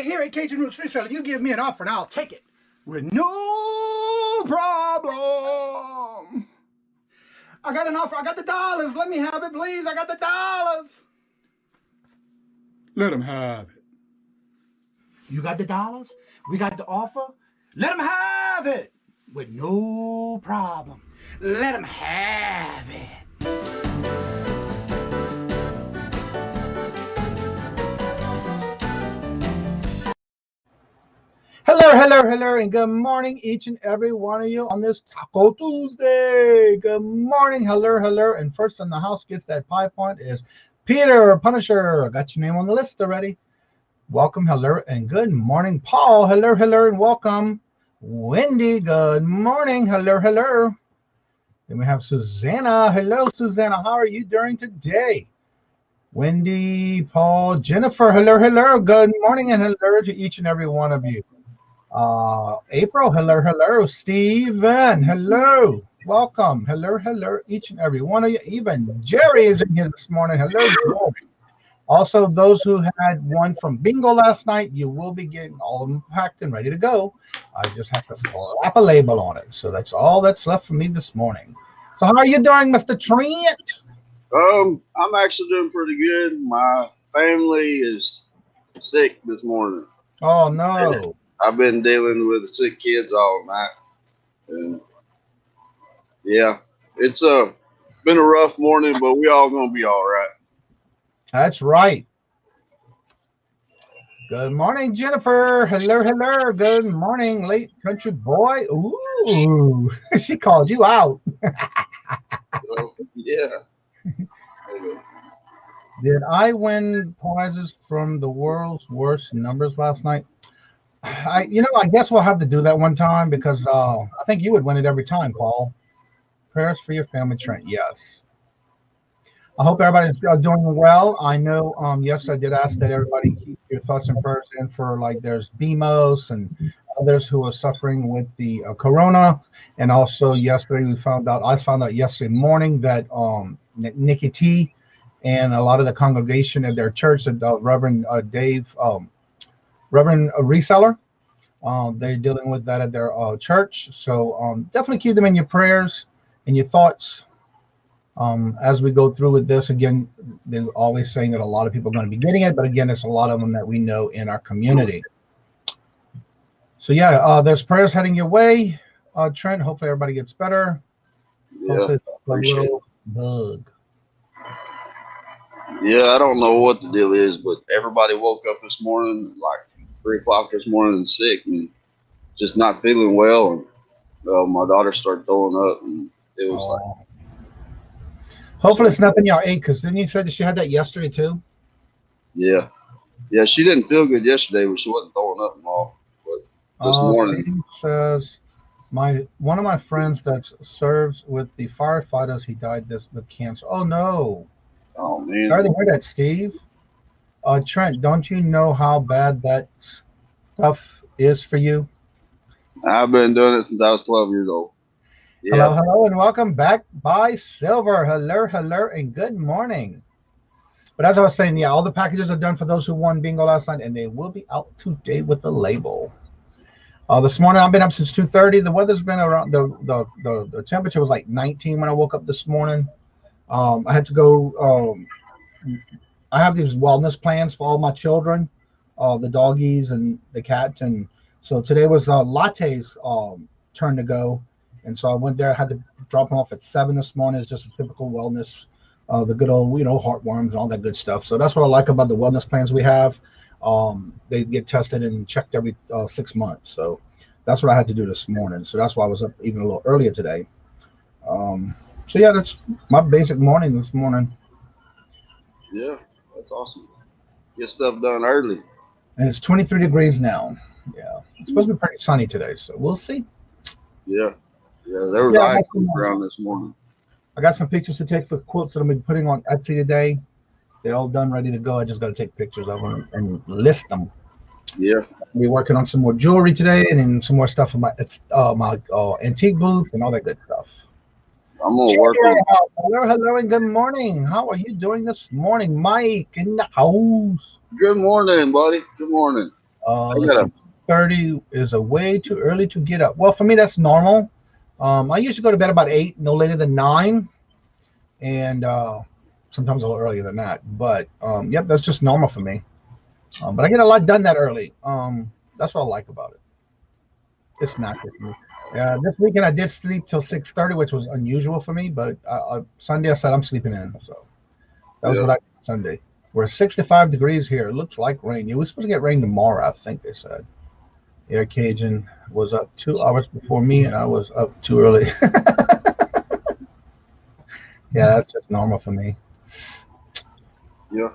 here at Kajun Reseller, you give me an offer and I'll take it with no problem. I got an offer. I got the dollars. Let me have it, please. I got the dollars. Let them have it. You got the dollars? We got the offer? Let them have it with no problem. Let them have it. Hello, and good morning, each and every one of you on this Taco Tuesday. Good morning, hello, and first in the house gets that pie point is Peter Punisher. Got your name on the list already. Welcome, hello, and good morning, Paul. Hello, and welcome. Wendy, good morning, hello. Then we have Susanna. Hello, Susanna. How are you doing today? Wendy, Paul, Jennifer. Hello. Good morning, and hello to each and every one of you. April, hello. Steven, hello. Welcome. Hello, each and every one of you. Even Jerry is in here this morning. Hello, Jerry. Also, those who had one from bingo last night, you will be getting all of them packed and ready to go. I just have to slap a label on it. So that's all that's left for me this morning. So how are you doing, Mr. Trent? I'm actually doing pretty good. My family is sick this morning. Oh, no. I've been dealing with sick kids all night. And yeah, it's been a rough morning, but we all gonna be all right. That's right. Good morning, Jennifer. Hello. Good morning, late country boy. Ooh, she called you out. Yeah. Did I win prizes from the world's worst numbers last night? I guess we'll have to do that one time because I think you would win it every time, Paul. Prayers for your family, Trent. Yes. I hope everybody's doing well. I know, yes, I did ask that everybody keep your thoughts and prayers in for, like, there's BMOS and others who are suffering with the corona. And also yesterday I found out yesterday morning that Nikki T and a lot of the congregation at their church, that Reverend Dave, Reverend Reseller, they're dealing with that at their church. So definitely keep them in your prayers and your thoughts. As we go through with this, again, they're always saying that a lot of people are going to be getting it, but again, it's a lot of them that we know in our community. So yeah, there's prayers heading your way, Trent. Hopefully everybody gets better. Yeah, hopefully appreciate it. Bug. Yeah, I don't know what the deal is, but everybody woke up this morning, like 3 o'clock this morning, sick and just not feeling well. And my daughter started throwing up, and it was like. Hopefully it's nothing y'all ate, because didn't you say that she had that yesterday too? Yeah, she didn't feel good yesterday, but she wasn't throwing up and all. But this morning, says one of my friends that serves with the firefighters, he died with cancer. Oh no! Oh man! Sorry to hear that, Steve. Trent, don't you know how bad that stuff is for you? I've been doing it since I was 12 years old. Yeah. Hello, and welcome back by Silver. Hello, and good morning. But as I was saying, yeah, all the packages are done for those who won bingo last night, and they will be out today with the label. This morning I've been up since 2:30. The weather's been around. The temperature was like 19 when I woke up this morning. I had to go. I have these wellness plans for all my children, the doggies and the cats, and so today was Latte's turn to go. And so I went there. I had to drop them off at 7 this morning. It's just a typical wellness, the good old, heartworms and all that good stuff. So that's what I like about the wellness plans we have. They get tested and checked every 6 months. So that's what I had to do this morning. So that's why I was up even a little earlier today. So yeah, that's my basic morning this morning. Yeah, that's awesome. Get stuff done early. And it's 23 degrees now. Yeah, it's supposed to be pretty sunny today. So we'll see. Yeah. Yeah, there was ice around this morning. I got some pictures to take for quotes that I'm going to be putting on Etsy today. They're all done, ready to go. I just got to take pictures of them and list them. Yeah. I'll be working on some more jewelry today and then some more stuff for my antique booth and all that good stuff. I'm going to work on. Hello, and good morning. How are you doing this morning? Mike in the house. Good morning, buddy. Good morning. Let's see, 30 is a way too early to get up. Well, for me, that's normal. I usually go to bed about 8, no later than 9, and sometimes a little earlier than that. But yep, that's just normal for me. But I get a lot done that early. That's what I like about it. It's natural for me. This weekend I did sleep till 6:30, which was unusual for me. But Sunday I said I'm sleeping in, so that was what I did Sunday. We're 65 degrees here. It looks like rain. It was supposed to get rain tomorrow, I think they said. Yeah, Kajun was up 2 hours before me, and I was up too early. Yeah, that's just normal for me. Yeah.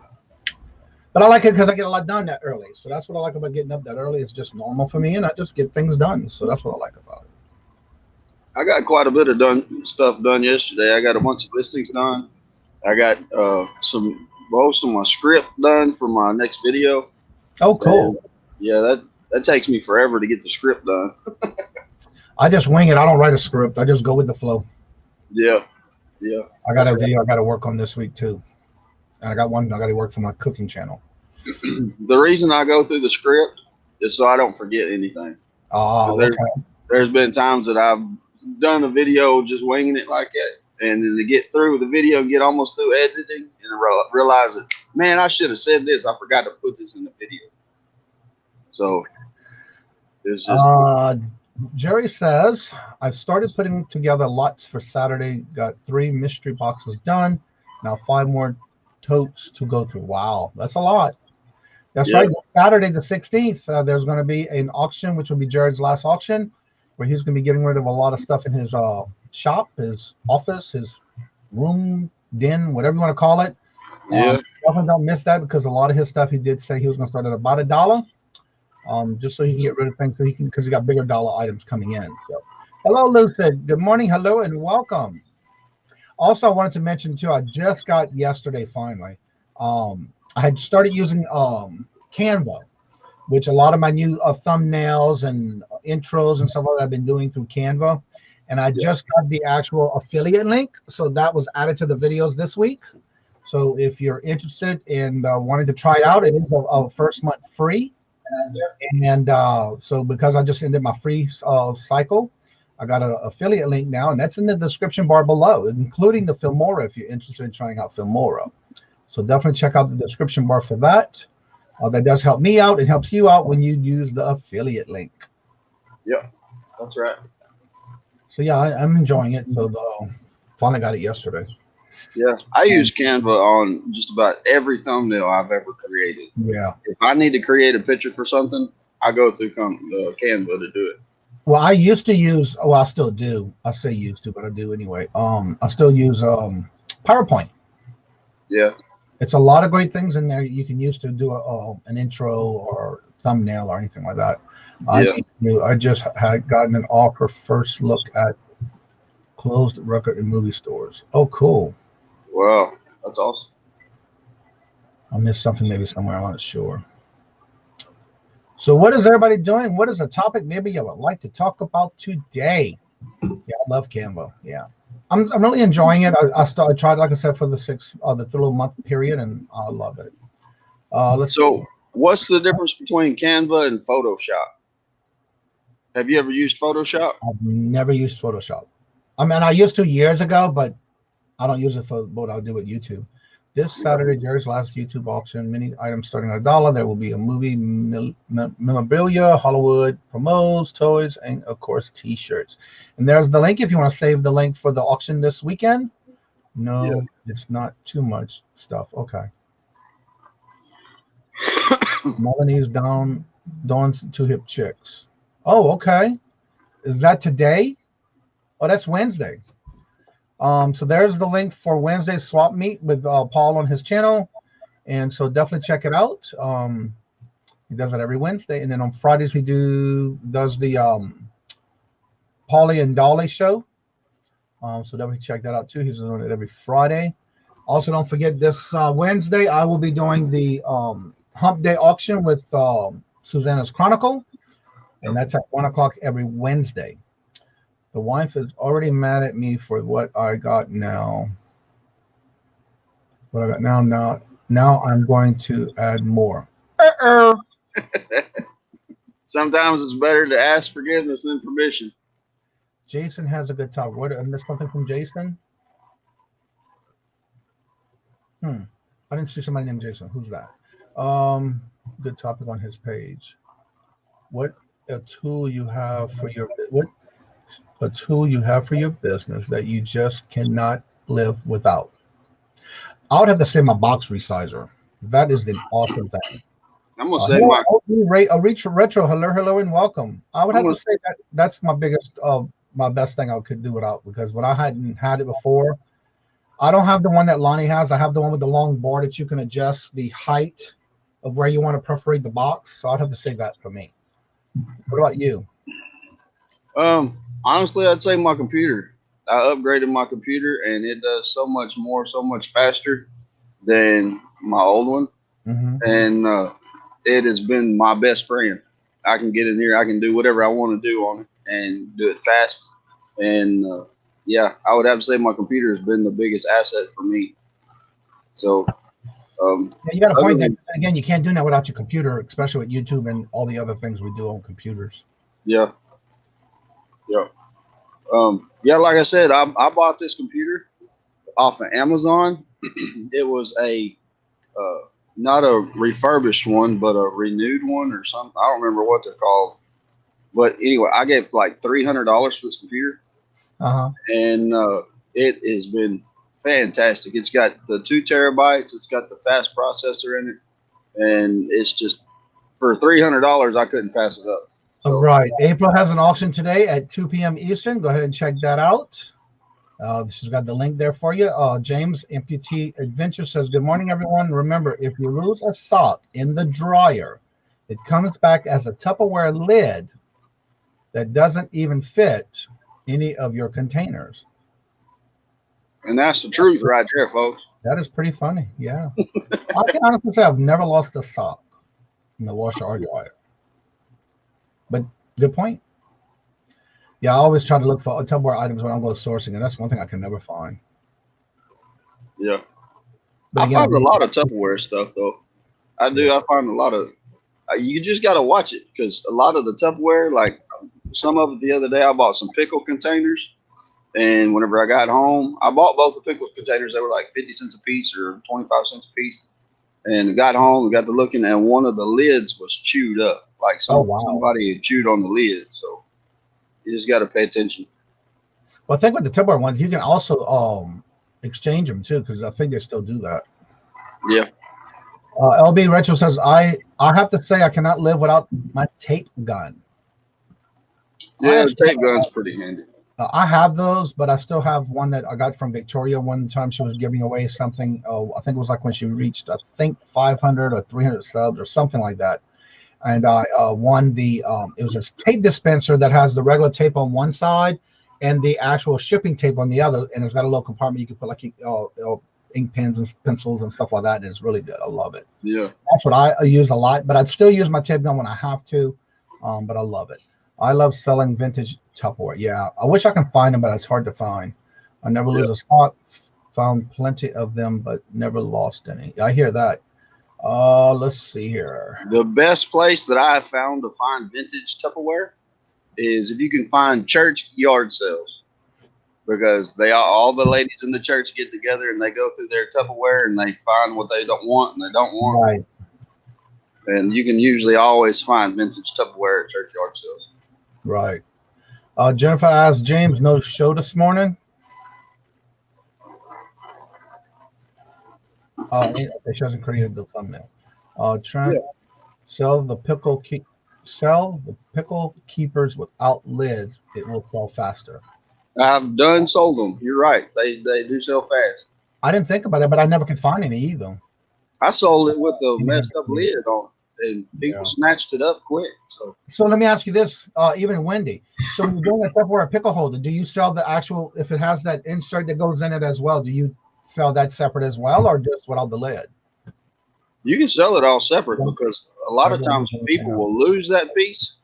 But I like it because I get a lot done that early. So that's what I like about getting up that early. It's just normal for me, and I just get things done. So that's what I like about it. I got quite a bit of stuff done yesterday. I got a bunch of listings done. I got most of my script done for my next video. Oh, cool. And yeah, that takes me forever to get the script done. I just wing it. I don't write a script. I just go with the flow. Yeah. I got a video I got to work on this week too. And I got one I got to work for my cooking channel. The reason I go through the script is so I don't forget anything. Oh, okay. There's been times that I've done a video just winging it like that, and then to get through the video and get almost through editing and realize that, man, I should have said this. I forgot to put this in the video. So it's just. Jerry says, I've started putting together lots for Saturday. Got 3 mystery boxes done. Now 5 more totes to go through. Wow, that's a lot. That's right. Saturday the 16th, there's going to be an auction, which will be Jared's last auction, where he's going to be getting rid of a lot of stuff in his shop, his office, his room, den, whatever you want to call it. Yeah. Definitely don't miss that, because a lot of his stuff, he did say he was going to start at about $1. Just so he can get rid of things, so he can, because he got bigger dollar items coming in. So, hello, Lucid. Good morning, hello, and welcome. Also, I wanted to mention too, I just got yesterday finally. I had started using Canva, which a lot of my new thumbnails and intros and stuff like that I've been doing through Canva, and I just got the actual affiliate link, so that was added to the videos this week. So if you're interested in wanting to try it out, it is a first month free. And so because I just ended my free cycle, I got an affiliate link now, and that's in the description bar below, including the Fimora if you're interested in trying out Fimora. So definitely check out the description bar for that. That does help me out. It helps you out when you use the affiliate link. Yeah, that's right. So yeah, I'm enjoying it. So finally got it yesterday. Yeah, I use Canva on just about every thumbnail I've ever created. Yeah. If I need to create a picture for something, I go through Canva to do it. Well, I used to use, well, I still do. I say used to, but I do anyway. I still use PowerPoint. Yeah. It's a lot of great things in there you can use to do an intro or thumbnail or anything like that. I just had gotten an offer first look at closed record and movie stores. Oh, cool. Wow, that's awesome. I missed something maybe somewhere. I'm not sure. So what is everybody doing? What is the topic maybe you would like to talk about today? Yeah, I love Canva. Yeah, I'm really enjoying it. I tried, like I said, for the little month period, and I love it. What's the difference between Canva and Photoshop? Have you ever used Photoshop? I've never used Photoshop. I mean, I used to years ago, but I don't use it for what I'll do with YouTube. This Saturday, Jerry's last YouTube auction, many items starting at $1. There will be a movie, memorabilia, Hollywood promos, toys, and of course, T-shirts. And there's the link if you want to save the link for the auction this weekend. No, It's not too much stuff. Okay. Melanie's Dawn's 2 hip chicks. Oh, okay. Is that today? Oh, that's Wednesday. So there's the link for Wednesday's swap meet with Paul on his channel, and so definitely check it out. He does it every Wednesday, and then on Fridays he does the Paulie and Dolly show. So definitely check that out too. He's doing it every Friday. Also, don't forget this Wednesday I will be doing the Hump Day auction with Susanna's Chronicle, and that's at 1 o'clock every Wednesday. The wife is already mad at me for what I got now. What I got now I'm going to add more. Sometimes it's better to ask forgiveness than permission. Jason has a good topic. What? I missed something from Jason. I didn't see somebody named Jason. Who's that? Good topic on his page. What a tool you have for your business that you just cannot live without. I would have to say my box resizer. That is the awesome thing. I'm gonna say my retro. Hello, and welcome. I would have to say that's my biggest, my best thing I could do without, because when I hadn't had it before, I don't have the one that Lonnie has. I have the one with the long bar that you can adjust the height of where you want to perforate the box. So I'd have to say that for me. What about you? Honestly, I'd say my computer. I upgraded my computer, and it does so much more, so much faster than my old one. And it has been my best friend. I can get in here, I can do whatever I want to do on it and do it fast. And yeah, I would have to say my computer has been the biggest asset for me. So you got a point there. Again, you can't do that without your computer, especially with YouTube and all the other things we do on computers. Yeah. Yeah, like I said, I bought this computer off of Amazon. It was a not a refurbished one, but a renewed one or something. I don't remember what they're called. But anyway, I gave like $300 for this computer. And it has been fantastic. It's got the 2 terabytes. It's got the fast processor in it. And it's just, for $300, I couldn't pass it up. So, right. April has an auction today at 2 p.m. Eastern. Go ahead and check that out. This has got the link there for you. James Amputee Adventure says, good morning, everyone. Remember, if you lose a sock in the dryer, it comes back as a Tupperware lid that doesn't even fit any of your containers. And that's the truth right there, folks. That is pretty funny. Yeah. I can honestly say I've never lost a sock in the washer or dryer. But good point. Yeah, I always try to look for Tupperware items when I'm going sourcing, and that's one thing I can never find. Yeah. But I find a lot of Tupperware stuff, though. I do. I find a lot of, you just got to watch it, because a lot of the Tupperware, like some of it the other day, I bought some pickle containers, and whenever I got home, I bought both the pickle containers. They were like 50 cents a piece or 25 cents a piece. And got home, we got to looking, and one of the lids was chewed up. Like somebody had chewed on the lid. So you just got to pay attention. Well, I think with the Tupperware ones, you can also exchange them too, because I think they still do that. Yeah. LB Retro says, I have to say I cannot live without my tape gun. Yeah, the tape gun's pretty handy. I have those, but I still have one that I got from Victoria one time. She was giving away something. I think it was like when she reached, 500 or 300 subs or something like that. And I won the, it was a tape dispenser that has the regular tape on one side and the actual shipping tape on the other. And it's got a little compartment you can put like ink pens and pencils and stuff like that. And it's really good. I love it. Yeah. That's what I use a lot, but I'd still use my tape gun when I have to. But I love it. I love selling vintage Tupperware. Yeah, I wish I can find them, but it's hard to find. I never lose a stock. Found plenty of them, but never lost any. I hear that. Let's see here. The best place that I have found to find vintage Tupperware is if you can find church yard sales, because all the ladies in the church get together and they go through their Tupperware and they find what they don't want and they don't want. Right. And you can usually always find vintage Tupperware at church yard sales. Right. Jennifer asked James, no show this morning. She hasn't created the thumbnail. Trent, sell the pickle keepers without lids. It will sell faster. I've sold them. You're right. They do sell fast. I didn't think about that, but I never could find any either. I sold it with a messed up lid on it, and people snatched it up quick. So let me ask you this, even Wendy. So when you're doing a Tupperware pickle holder, do you sell the actual, if it has that insert that goes in it as well, do you sell that separate as well, or just without the lid? You can sell it all separate, because a lot of times people will lose that piece,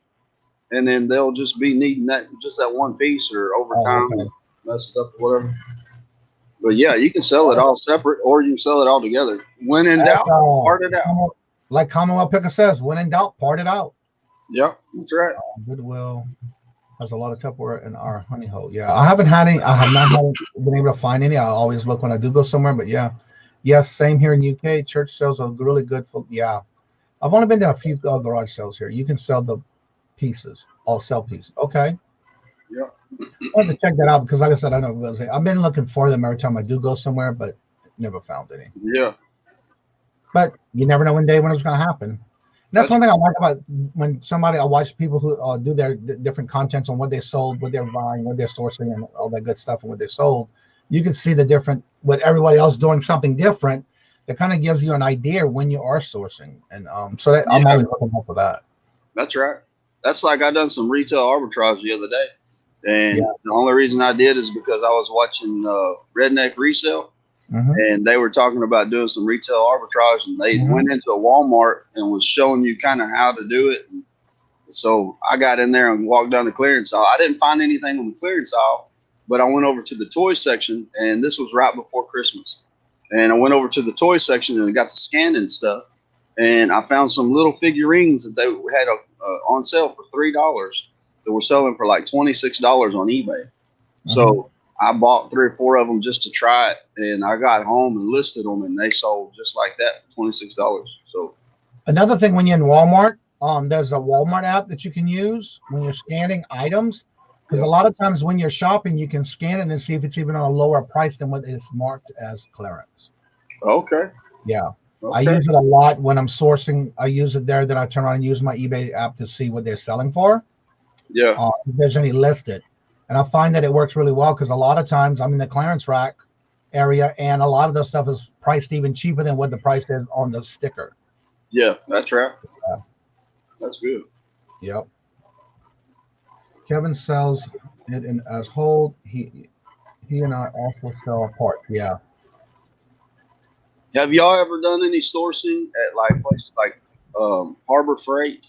and then they'll just be needing that one piece, or over time it messes up or whatever. But yeah, you can sell it all separate, or you can sell it all together. When in doubt, part it out. Like Commonwealth Picker says, when in doubt, part it out. Yep, that's right. Goodwill has a lot of Tupperware in our honey hole. Yeah, I haven't had any. I have not been able to find any. I always look when I do go somewhere. But yeah, yes, same here in UK. Church sales are really good for. Yeah, I've only been to a few garage sales here. You can sell the pieces, all sell pieces. Okay. Yep. I have to check that out because, like I said, I know I've been looking for them every time I do go somewhere, but never found any. Yeah. But you never know when it's going to happen. And that's one thing I like about when I watch people who do their different contents on what they sold, what they're buying, what they're sourcing, and all that good stuff, and what they sold. You can see the different, what everybody else doing something different. That kind of gives you an idea when you are sourcing, and so that, I'm always looking up for that. That's right. That's like I done some retail arbitrage the other day, and the only reason I did is because I was watching Redneck Resale. Mm-hmm. And they were talking about doing some retail arbitrage, and they went into a Walmart and was showing you kind of how to do it. And so I got in there and walked down the clearance aisle. I didn't find anything on the clearance aisle, but I went over to the toy section, and this was right before Christmas. And I went over to the toy section and got to scanning stuff, and I found some little figurines that they had on sale for $3 that were selling for like $26 on eBay. Mm-hmm. So I bought 3 or 4 of them just to try it, and I got home and listed them, and they sold just like that for $26. So another thing, when you're in Walmart, there's a Walmart app that you can use when you're scanning items, because a lot of times when you're shopping, you can scan it and see if it's even on a lower price than what is marked as clearance. Okay. Yeah. Okay. I use it a lot when I'm sourcing. I use it there. Then I turn on and use my eBay app to see what they're selling for. Yeah. If there's any listed. And I find that it works really well because a lot of times I'm in the clearance rack area, and a lot of the stuff is priced even cheaper than what the price is on the sticker. Yeah, that's right. Yeah. That's good. Yep. Kevin sells it in as whole. He and I also sell parts. Yeah. Have y'all ever done any sourcing at like places like Harbor Freight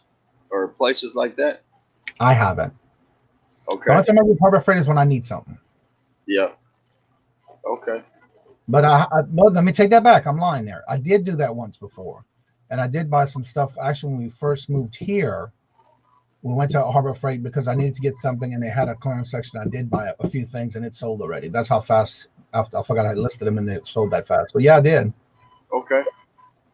or places like that? I haven't. Okay. The only time I do Harbor Freight is when I need something. Yeah. Okay. But no, let me take that back. I'm lying there. I did do that once before, and I did buy some stuff. Actually, when we first moved here, we went to Harbor Freight because I needed to get something, and they had a clearance section. I did buy a few things, and it sold already. That's how fast. I forgot I listed them, and they sold that fast. But yeah, I did. Okay.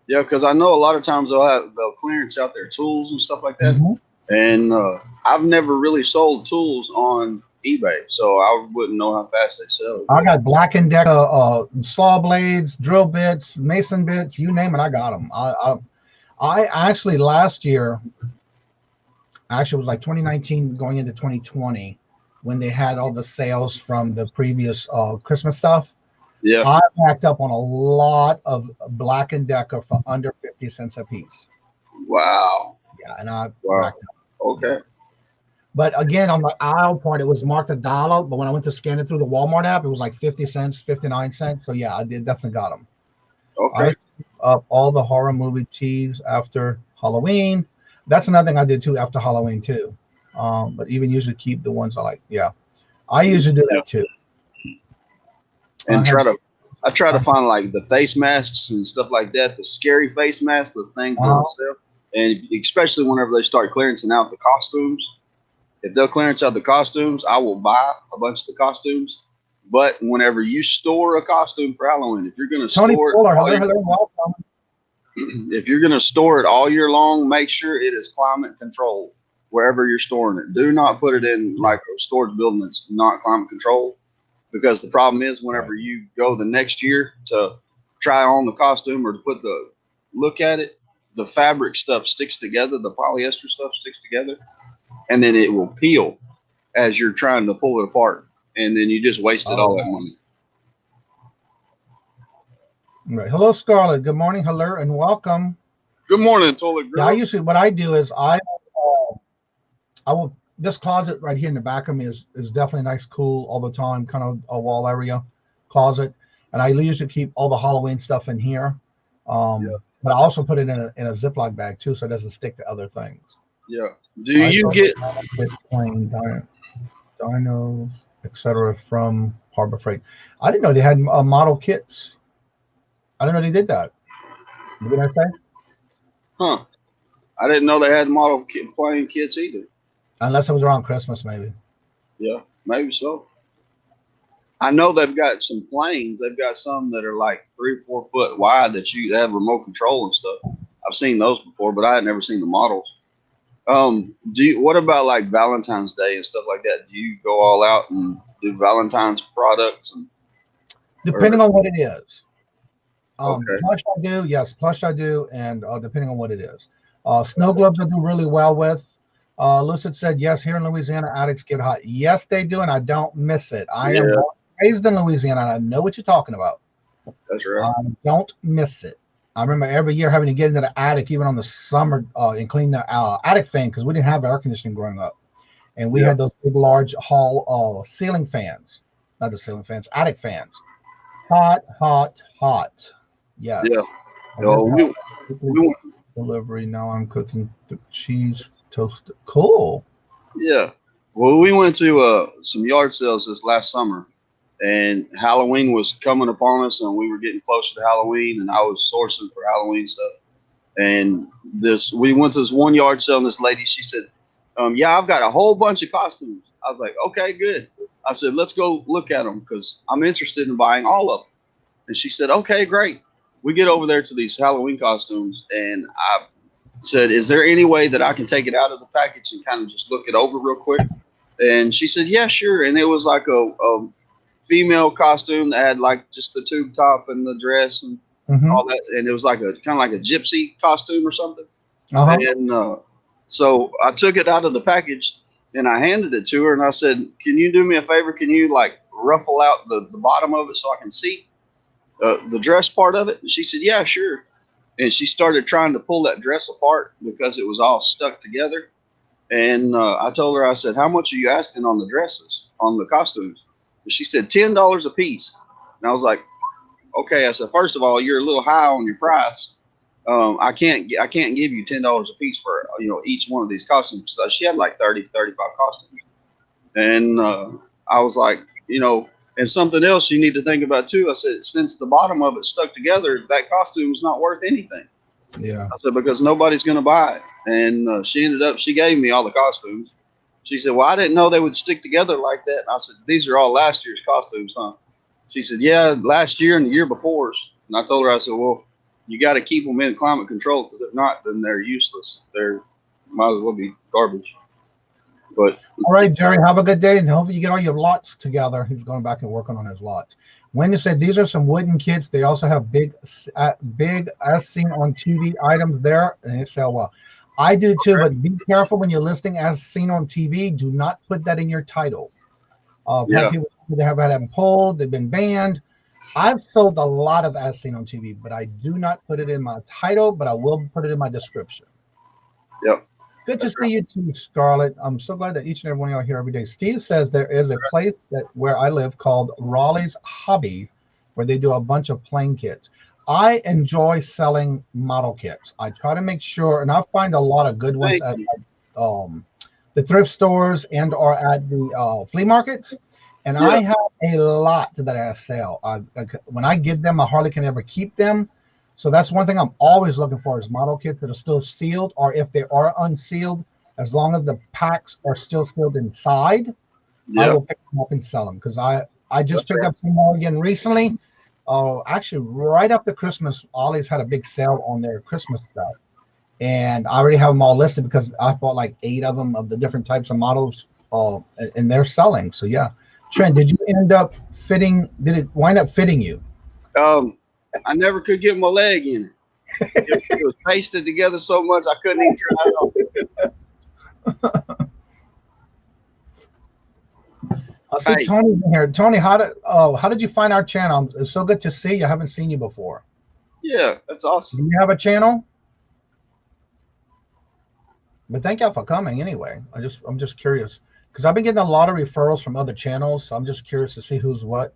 Yeah, because I know a lot of times they'll clearance out their tools and stuff like that. Mm-hmm. And I've never really sold tools on eBay, so I wouldn't know how fast they sell. I got Black & Decker saw blades, drill bits, mason bits, you name it, I got them. I actually last year, it was like 2019 going into 2020, when they had all the sales from the previous Christmas stuff. Yeah, I packed up on a lot of Black & Decker for under 50 cents a piece. Wow. Yeah, and I racked up. Okay. But again, on the aisle part, it was marked $1. But when I went to scan it through the Walmart app, it was like 50 cents, 59 cents. So yeah, I definitely got them. Okay. I up all the horror movie teas after Halloween. That's another thing I did too after Halloween too. But even usually keep the ones I like. Yeah, I usually do that too. And I try to find like the face masks and stuff like that, the scary face masks, the things that sell. And especially whenever they start clearancing out the costumes, if they'll clearance out the costumes, I will buy a bunch of the costumes. But whenever you store a costume for Halloween, if you're going to store if you're going to store it all year long, make sure it is climate controlled wherever you're storing it. Do not put it in like a storage building that's not climate controlled, because the problem is whenever you go the next year to try on the costume or to look at it, the fabric stuff sticks together, the polyester stuff sticks together, and then it will peel as you're trying to pull it apart, and then you just wasted all that money. Right. Hello, Scarlett. Good morning. Hello, and welcome. Good morning, Toilet Girl. Yeah, what I do is I will. This closet right here in the back of me is definitely nice, cool all the time, kind of a wall area closet, and I usually keep all the Halloween stuff in here. But I also put it in a Ziploc bag too, so it doesn't stick to other things. Yeah. Do you get Bitcoin, dinos, etc. from Harbor Freight? I didn't know they had model kits. I didn't know they did that. What did I say? Huh. I didn't know they had model plane kits either. Unless it was around Christmas, maybe. Yeah, maybe so. I know they've got some planes. They've got some that are like 3 or 4 foot wide that you have remote control and stuff. I've seen those before, but I had never seen the models. What about like Valentine's Day and stuff like that? Do you go all out and do Valentine's products? Depending on what it is. Okay. Plush I do, yes, plush I do, and depending on what it is. Snow gloves I do really well with. Lucid said, yes, here in Louisiana, attics get hot. Yes, they do, and I don't miss it. I am raised in Louisiana, and I know what you're talking about. That's right. I don't miss it. I remember every year having to get into the attic, even on the summer, and clean the attic fan, because we didn't have air conditioning growing up. And we had those big, large hall ceiling fans. Not the ceiling fans, attic fans. Hot, hot, hot. Yes. Yeah. We delivery. Now I'm cooking the cheese toasted. Cool. Yeah. Well, we went to some yard sales this last summer, and Halloween was coming upon us, and we were getting closer to Halloween, and I was sourcing for Halloween stuff. And we went to this one yard sale, and this lady, she said, yeah, I've got a whole bunch of costumes. I was like, okay, good. I said, let's go look at them because I'm interested in buying all of them. And she said, okay, great. We get over there to these Halloween costumes, and I said, is there any way that I can take it out of the package and kind of just look it over real quick? And she said, yeah, sure. And it was like a female costume that had like just the tube top and the dress and all that. And it was like kind of like a gypsy costume or something. And so I took it out of the package and I handed it to her and I said, can you do me a favor? Can you like ruffle out the bottom of it so I can see the dress part of it? And she said, yeah, sure. And she started trying to pull that dress apart because it was all stuck together. And I told her, I said, how much are you asking on the dresses, on the costumes? And she said, $10 a piece. And I was like, okay. I said, first of all, you're a little high on your price. I can't give you $10 a piece for, each one of these costumes. So she had like 30, 35 costumes. And I was like, and something else you need to think about too. I said, since the bottom of it stuck together, that costume is not worth anything. Yeah. I said, because nobody's going to buy it. And she gave me all the costumes. She said, well, I didn't know they would stick together like that. And I said, these are all last year's costumes, huh? She said, yeah, last year and the year before's. And I told her, I said, well, you got to keep them in climate control because if not, then they're useless. They're might as well be garbage. But all right, Jerry, have a good day, and hopefully you get all your lots together. He's going back and working on his lots. Wendy said these are some wooden kits. They also have big as seen on TV items there, and they sell well. I do too, but be careful when you're listing as seen on TV. Do not put that in your title. People they have had them pulled, they've been banned. I've sold a lot of as seen on TV, but I do not put it in my title, but I will put it in my description. Yep. Good to see you too, Scarlett. I'm so glad that each and every one of y'all here every day. Steve says there is a place where I live called Raleigh's Hobby, where they do a bunch of plane kits. I enjoy selling model kits. I try to make sure, and I find a lot of good ones at the thrift stores and or at the flea markets. And I have a lot that I sell. When I get them, I hardly can ever keep them. So that's one thing I'm always looking for is model kits that are still sealed, or if they are unsealed, as long as the packs are still sealed inside, I will pick them up and sell them. Because I just picked up some more again recently. Actually, right after Christmas, Ollie's had a big sale on their Christmas stuff. And I already have them all listed because I bought like 8 of them of the different types of models, and they're selling. So yeah. Trent, did it wind up fitting you? I never could get my leg in it. It was pasted together so much I couldn't even try it on. I see Tony in here. Tony, how did you find our channel? It's so good to see you. I haven't seen you before. Yeah, that's awesome. Do you have a channel? But thank y'all for coming anyway. I'm just curious because I've been getting a lot of referrals from other channels. So I'm just curious to see who's what,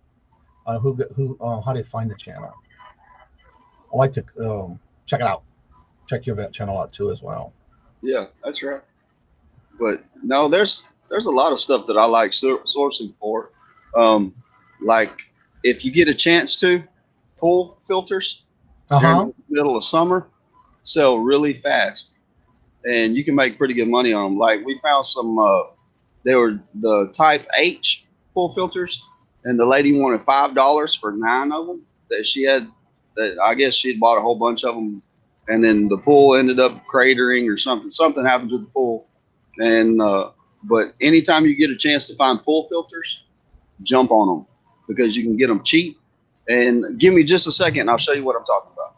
how they find the channel. I like to check it out. Check your channel out too as well. Yeah, that's right. But no, there's a lot of stuff that I like sourcing for. Like if you get a chance to, pool filters during the middle of summer sell really fast. and you can make pretty good money on them. Like we found some, they were the type H pool filters, and the lady wanted $5 for 9 of them that she had. That I guess she'd bought a whole bunch of them, and then the pool ended up cratering or something. Something happened to the pool, and but anytime you get a chance to find pool filters, jump on them because you can get them cheap. And give me just a second, and I'll show you what I'm talking about.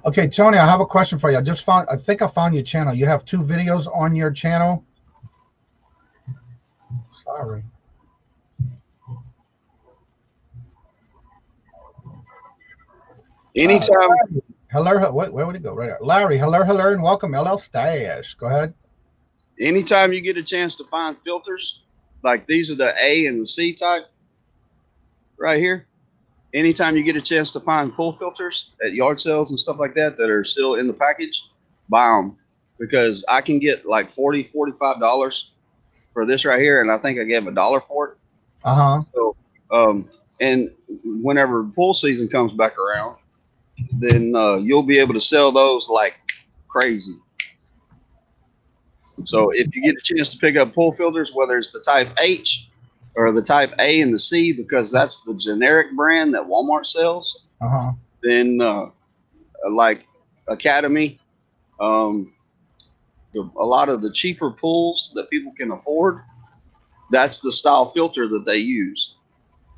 Okay, Tony, I have a question for you. I think I found your channel. You have 2 videos on your channel. Sorry. Anytime. Hello, where would it go? Right there. Larry, hello, and welcome. LL Stash. Go ahead. Anytime you get a chance to find filters, like these are the A and the C type right here. Anytime you get a chance to find pool filters at yard sales and stuff like that that are still in the package, buy them, because I can get like $40, $45 for this right here, and I think I gave $1 for it. So, and whenever pool season comes back around, then you'll be able to sell those like crazy. So if you get a chance to pick up pool filters, whether it's the type H or the type A and the C, because that's the generic brand that Walmart sells, then like Academy, a lot of the cheaper pools that people can afford, that's the style filter that they use.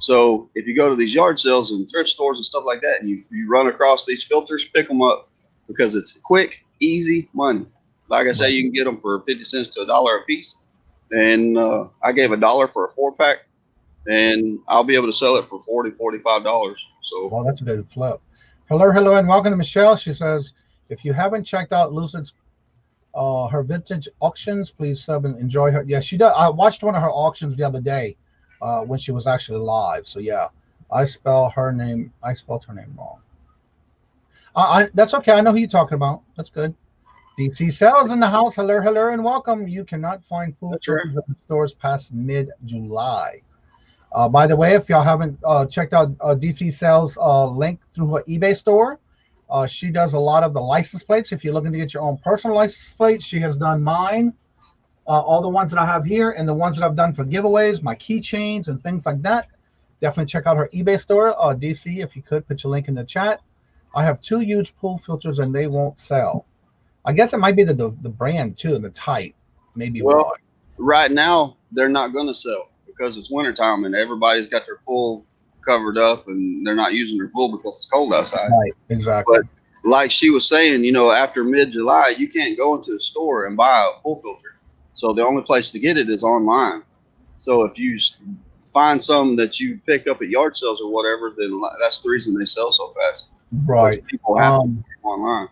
So if you go to these yard sales and thrift stores and stuff like that, and you run across these filters, pick them up, because it's quick, easy money. Like I say, you can get them for 50 cents to $1 a piece. And I gave $1 for a 4-pack, and I'll be able to sell it for $40, $45. So, well, that's a good flip. Hello, and welcome to Michelle. She says, if you haven't checked out Lucid's her vintage auctions, please sub and enjoy her. Yeah, she does. I watched one of her auctions the other day when she was actually live. So yeah, I spelled her name wrong. That's okay. I know who you're talking about. That's good. DC Sales in the house. Hello, and welcome. You cannot find pool filters in stores past mid-July. By the way, if y'all haven't checked out DC Sales link through her eBay store, she does a lot of the license plates. If you're looking to get your own personal license plates, she has done mine. All the ones that I have here and the ones that I've done for giveaways, my keychains and things like that. Definitely check out her eBay store. DC, if you could, put your link in the chat. I have 2 huge pool filters and they won't sell. I guess it might be the brand too, and the type. Maybe. Well, right now they're not going to sell because it's wintertime and everybody's got their pool covered up and they're not using their pool because it's cold outside. Right, exactly. But like she was saying, after mid-July, you can't go into a store and buy a pool filter. So the only place to get it is online. So if you find some that you pick up at yard sales or whatever, then that's the reason they sell so fast. Right. People have to get online.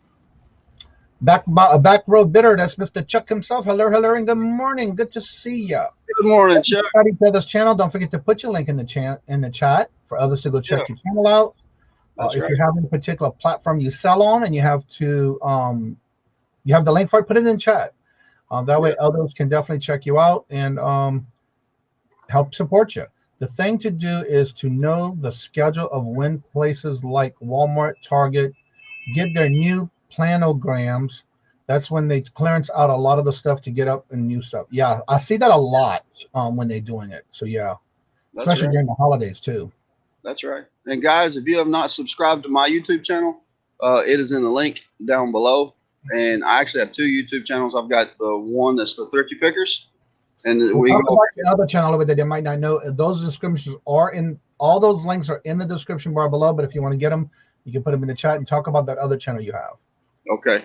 Back row bidder, that's Mr. Chuck himself. Hello, and good morning. Good to see you. Good morning, Chuck. At each other's channel. Don't forget to put your link in the chat for others to go check your channel out. If you have a particular platform you sell on and you have to you have the link for it, put it in chat. That way others can definitely check you out and help support you. The thing to do is to know the schedule of when places like Walmart, Target get their new planograms. That's when they clearance out a lot of the stuff to get up and new stuff. Yeah, I see that a lot when they're doing it. So yeah, especially during the holidays too. That's right. And guys, if you have not subscribed to my YouTube channel, it is in the link down below. And I actually have 2 YouTube channels. I've got the one that's the Thrifty Pickerz, and the other channel over there. They might not know those descriptions are in. All those links are in the description bar below. But if you want to get them, you can put them in the chat and talk about that other channel you have. Okay.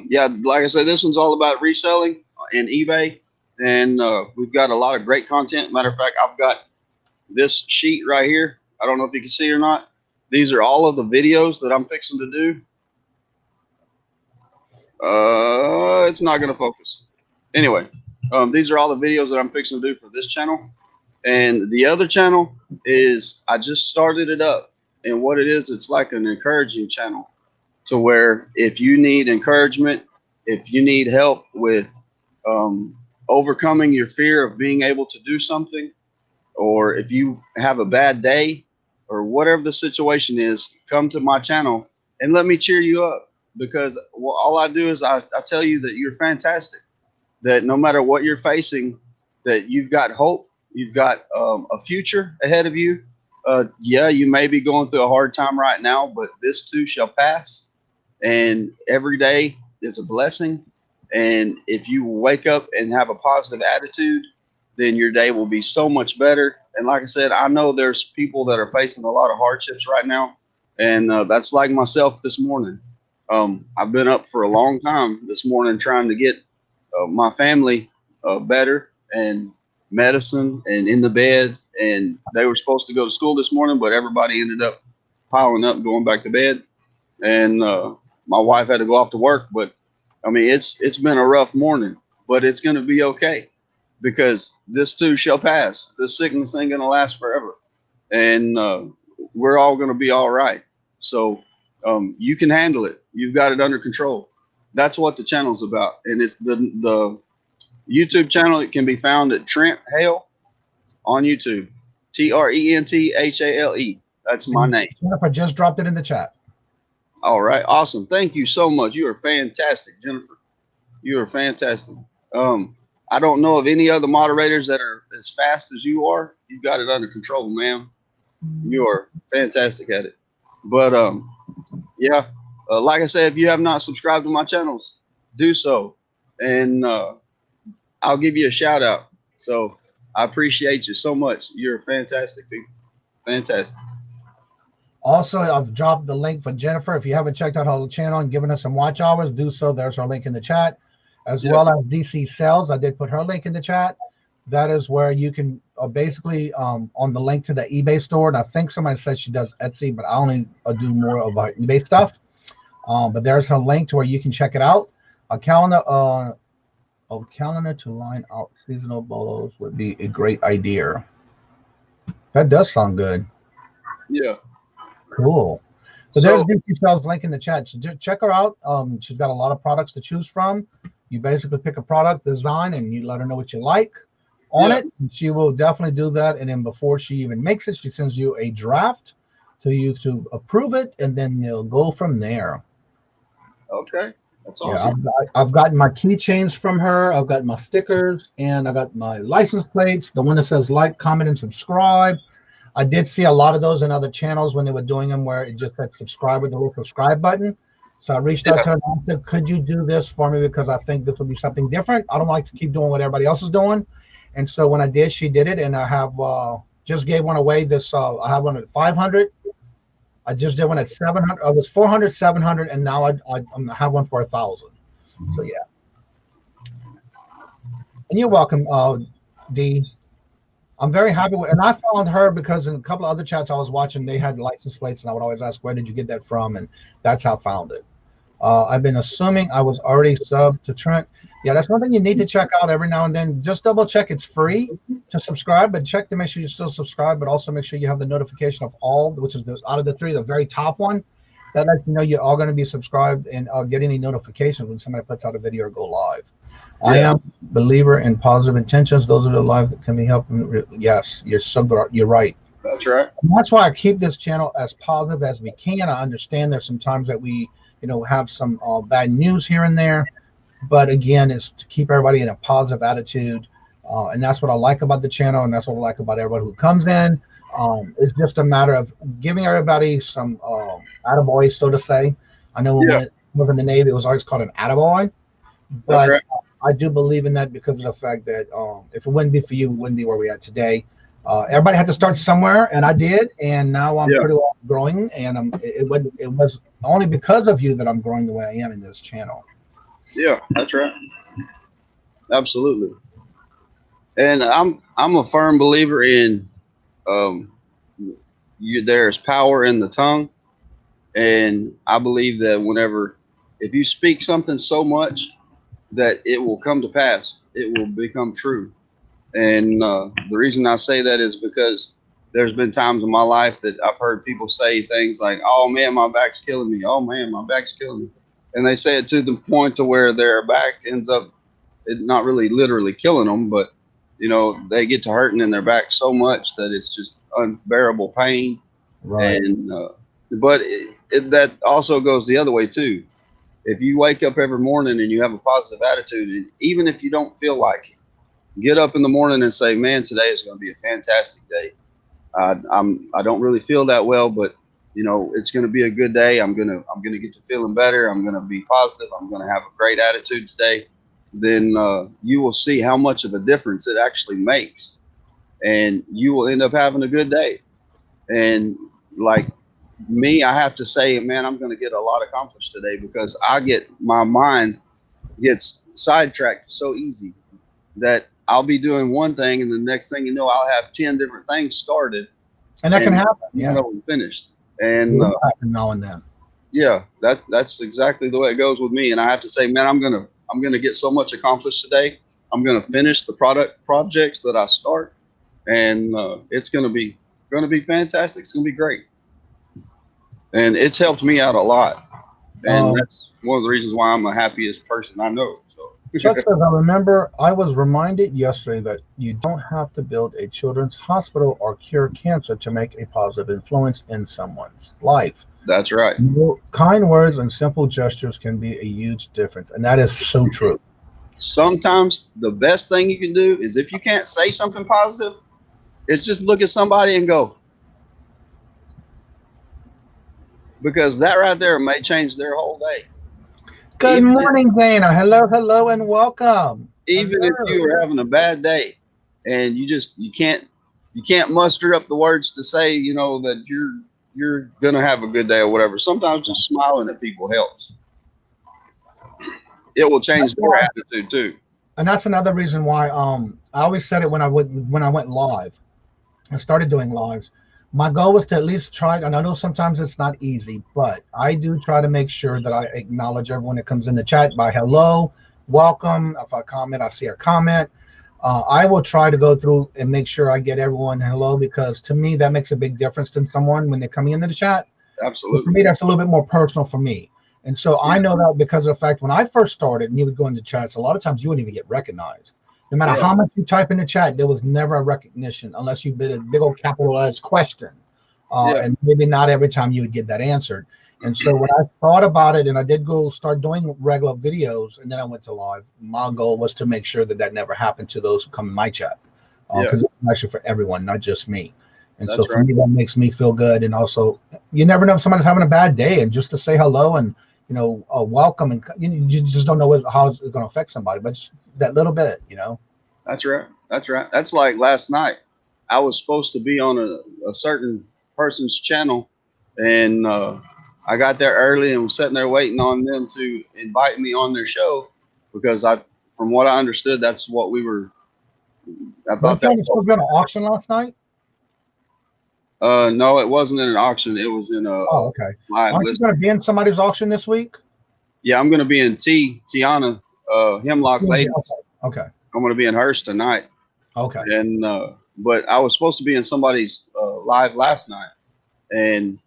Yeah, like I said, this one's all about reselling and eBay, and we've got a lot of great content. Matter of fact, I've got this sheet right here. I don't know if you can see or not. These are all of the videos that I'm fixing to do. It's not going to focus. Anyway, these are all the videos that I'm fixing to do for this channel. And the other channel is, I just started it up. And what it is, it's like an encouraging channel to where if you need encouragement, if you need help with overcoming your fear of being able to do something, or if you have a bad day or whatever the situation is, come to my channel and let me cheer you up. because all I do is I tell you that you're fantastic, that no matter what you're facing, that you've got hope, you've got a future ahead of you. Yeah, you may be going through a hard time right now, but this too shall pass. And every day is a blessing. And if you wake up and have a positive attitude, then your day will be so much better. And like I said, I know there's people that are facing a lot of hardships right now. And that's like myself this morning. I've been up for a long time this morning trying to get my family better and medicine and in the bed. And they were supposed to go to school this morning, but everybody ended up piling up, going back to bed. And my wife had to go off to work. But I mean, it's been a rough morning, but it's going to be okay, because this too shall pass. This sickness ain't going to last forever. And we're all going to be all right. So you can handle it. You've got it under control. That's what the channel's about. And it's the YouTube channel. It can be found at Trent Hale on YouTube. TrenthHale. That's my name. Jennifer just dropped it in the chat. All right. Awesome. Thank you so much. You are fantastic, Jennifer. You are fantastic. I don't know of any other moderators that are as fast as you are. You've got it under control, ma'am. You are fantastic at it. But yeah, like I said, if you have not subscribed to my channels, do so. And I'll give you a shout out. So I appreciate you so much. You're fantastic, people. Fantastic. Also, I've dropped the link for Jennifer. If you haven't checked out her channel and given us some watch hours, do so. There's her link in the chat, as well as DC Sales. I did put her link in the chat. That is where you can basically on the link to the eBay store. And I think somebody said she does Etsy, but I only do more of our eBay stuff. But there's her link to where you can check it out. A calendar to line out seasonal bolos would be a great idea. That does sound good. Yeah. Cool. So there's DC Sales link in the chat. So check her out. She's got a lot of products to choose from. You basically pick a product design and you let her know what you like on it. And she will definitely do that. And then before she even makes it, she sends you a draft to you to approve it, and then they'll go from there. Okay. That's awesome. Yeah, I've gotten my keychains from her. I've got my stickers, and I got my license plates. The one that says like, comment, and subscribe. I did see a lot of those in other channels when they were doing them where it just said subscribe with the little subscribe button. So I reached out to her and said, could you do this for me? Because I think this would be something different. I don't like to keep doing what everybody else is doing. And so when I did, she did it. And I have just gave one away. This I have one at 500. I just did one at 700. It was 400, 700. And now I have one for 1,000. So, yeah. And you're welcome, D. I'm very happy with, and I found her because in a couple of other chats I was watching, they had license plates, and I would always ask, where did you get that from? And that's how I found it. I've been assuming I was already subbed to Trent. Yeah, that's one thing you need to check out every now and then. Just double check it's free to subscribe, but check to make sure you still subscribe, but also make sure you have the notification of all, which is out of the three, the very top one. That lets you know you're all going to be subscribed and get any notifications when somebody puts out a video or go live. Yeah. I am a believer in positive intentions. Those are the lives that can be helped. Yes, you're right. That's right. And that's why I keep this channel as positive as we can. I understand there's some times that we, have some bad news here and there, but again, it's to keep everybody in a positive attitude, and that's what I like about the channel, and that's what I like about everybody who comes in. It's just a matter of giving everybody some attaboy, so to say. I know when it was in the Navy, it was always called an attaboy, but right. I do believe in that because of the fact that if it wouldn't be for you, we wouldn't be where we're at today. Everybody had to start somewhere, and I did, and now I'm pretty well growing, and it was only because of you that I'm growing the way I am in this channel. Yeah, that's right. Absolutely. And I'm a firm believer in there's power in the tongue, and I believe that if you speak something so much that it will come to pass, it will become true. And the reason I say that is because there's been times in my life that I've heard people say things like, oh man, my back's killing me. Oh man, my back's killing me. And they say it to the point to where their back ends up not really literally killing them, but they get to hurting in their back so much that it's just unbearable pain. Right. And but that also goes the other way too. if you wake up every morning and you have a positive attitude, and even if you don't feel like it, get up in the morning and say, man, today is going to be a fantastic day. I don't really feel that well, but you know, it's going to be a good day. I'm going to get to feeling better. I'm going to be positive. I'm going to have a great attitude today. Then you will see how much of a difference it actually makes, and you will end up having a good day. And like me, I have to say, man, I'm going to get a lot accomplished today because my mind gets sidetracked so easy that I'll be doing one thing, and the next thing you know, I'll have 10 different things started, and that can happen. Yeah, finished. And happen now and then. Yeah, that's exactly the way it goes with me. And I have to say, man, I'm gonna get so much accomplished today. I'm gonna finish the projects that I start, and it's gonna be fantastic. It's gonna be great, and it's helped me out a lot. And that's one of the reasons why I'm the happiest person I know. Chuck says, I remember I was reminded yesterday that you don't have to build a children's hospital or cure cancer to make a positive influence in someone's life. That's right. Kind words and simple gestures can be a huge difference. And that is so true. Sometimes the best thing you can do is, if you can't say something positive, is just look at somebody and go. Because that right there may change their whole day. Good morning, Dana. Hello, and welcome. Even if you are having a bad day and you can't muster up the words to say, you know, that you're gonna have a good day or whatever. Sometimes just smiling at people helps. It will change their attitude too. And that's another reason why I always said it when I went live. I started doing lives. My goal was to at least try, and I know sometimes it's not easy, but I do try to make sure that I acknowledge everyone that comes in the chat by hello, welcome. If I comment, I see a comment. I will try to go through and make sure I get everyone hello, because to me, that makes a big difference to someone when they're coming into the chat. Absolutely. For me, that's a little bit more personal for me. And so I know that because of the fact when I first started and you would go into chats, a lot of times you wouldn't even get recognized. No matter how much you type in the chat, there was never a recognition unless you did a big old capitalized question. And maybe not every time you would get that answered. And so when I thought about it, and I did go start doing regular videos, and then I went to live, my goal was to make sure that that never happened to those who come in my chat. Because it's actually for everyone, not just me. And so for me, that makes me feel good. And also, you never know if somebody's having a bad day, and just to say hello and, you know, welcome, and you just don't know how it's going to affect somebody, but just that little bit, you know. That's right. That's right. That's like last night. I was supposed to be on a certain person's channel, and I got there early and was sitting there waiting on them to invite me on their show, because from what I understood, that's what we were. I thought that was supposed to be an auction last night. No, it wasn't in an auction. It was in a live listing. You going to be in somebody's auction this week? Yeah, I'm going to be in Tiana Hemlock Ladies. Okay. I'm going to be in hers tonight. Okay. And but I was supposed to be in somebody's live last night, and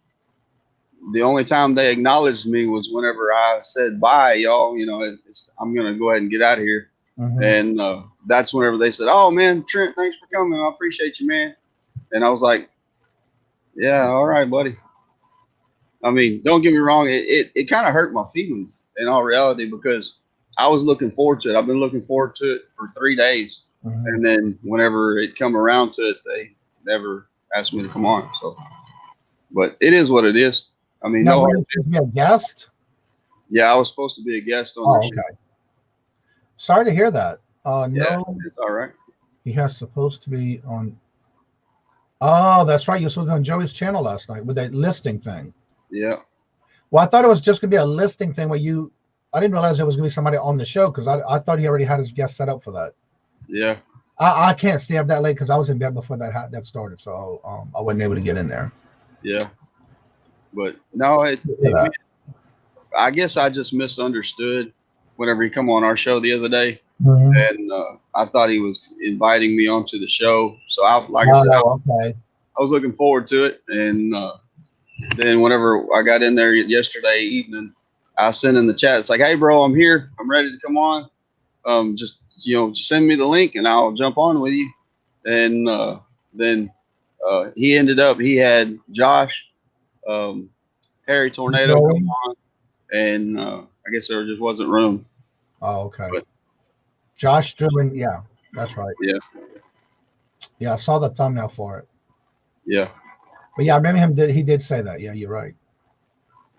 the only time they acknowledged me was whenever I said bye, y'all. You know, I'm going to go ahead and get out of here. And that's whenever they said, "Oh man, Trent, thanks for coming. I appreciate you, man." And I was like, "Yeah, all right, buddy." I mean, don't get me wrong. It kind of hurt my feelings in all reality, because I was looking forward to it. I've been looking forward to it for 3 days. And then whenever it come around to it, they never asked me to come on. So, but it is what it is. I mean, now, no. To be a guest? Yeah, I was supposed to be a guest on the show. Sorry to hear that. Yeah, no, it's all right. He has supposed to be on. Oh, that's right. You were supposed to be on Joey's channel last night with that listing thing. Yeah. Well, I thought it was just going to be a listing thing where I didn't realize there was going to be somebody on the show, because I thought he already had his guest set up for that. Yeah. I can't stay up that late because I was in bed before that started, so I wasn't able to get in there. Yeah. But no, I guess I just misunderstood whenever he come on our show the other day. And I thought he was inviting me onto the show. So I was looking forward to it. And then whenever I got in there yesterday evening, I sent in the chat. It's like, "Hey bro, I'm here. I'm ready to come on. Just send me the link and I'll jump on with you." And then he had Josh, Harry Tornado come on, and I guess there just wasn't room. Oh, okay. But, Josh Dribin, yeah, that's right. yeah. Yeah, I saw the thumbnail for it. Yeah. But yeah, I remember he did say that. Yeah, you're right.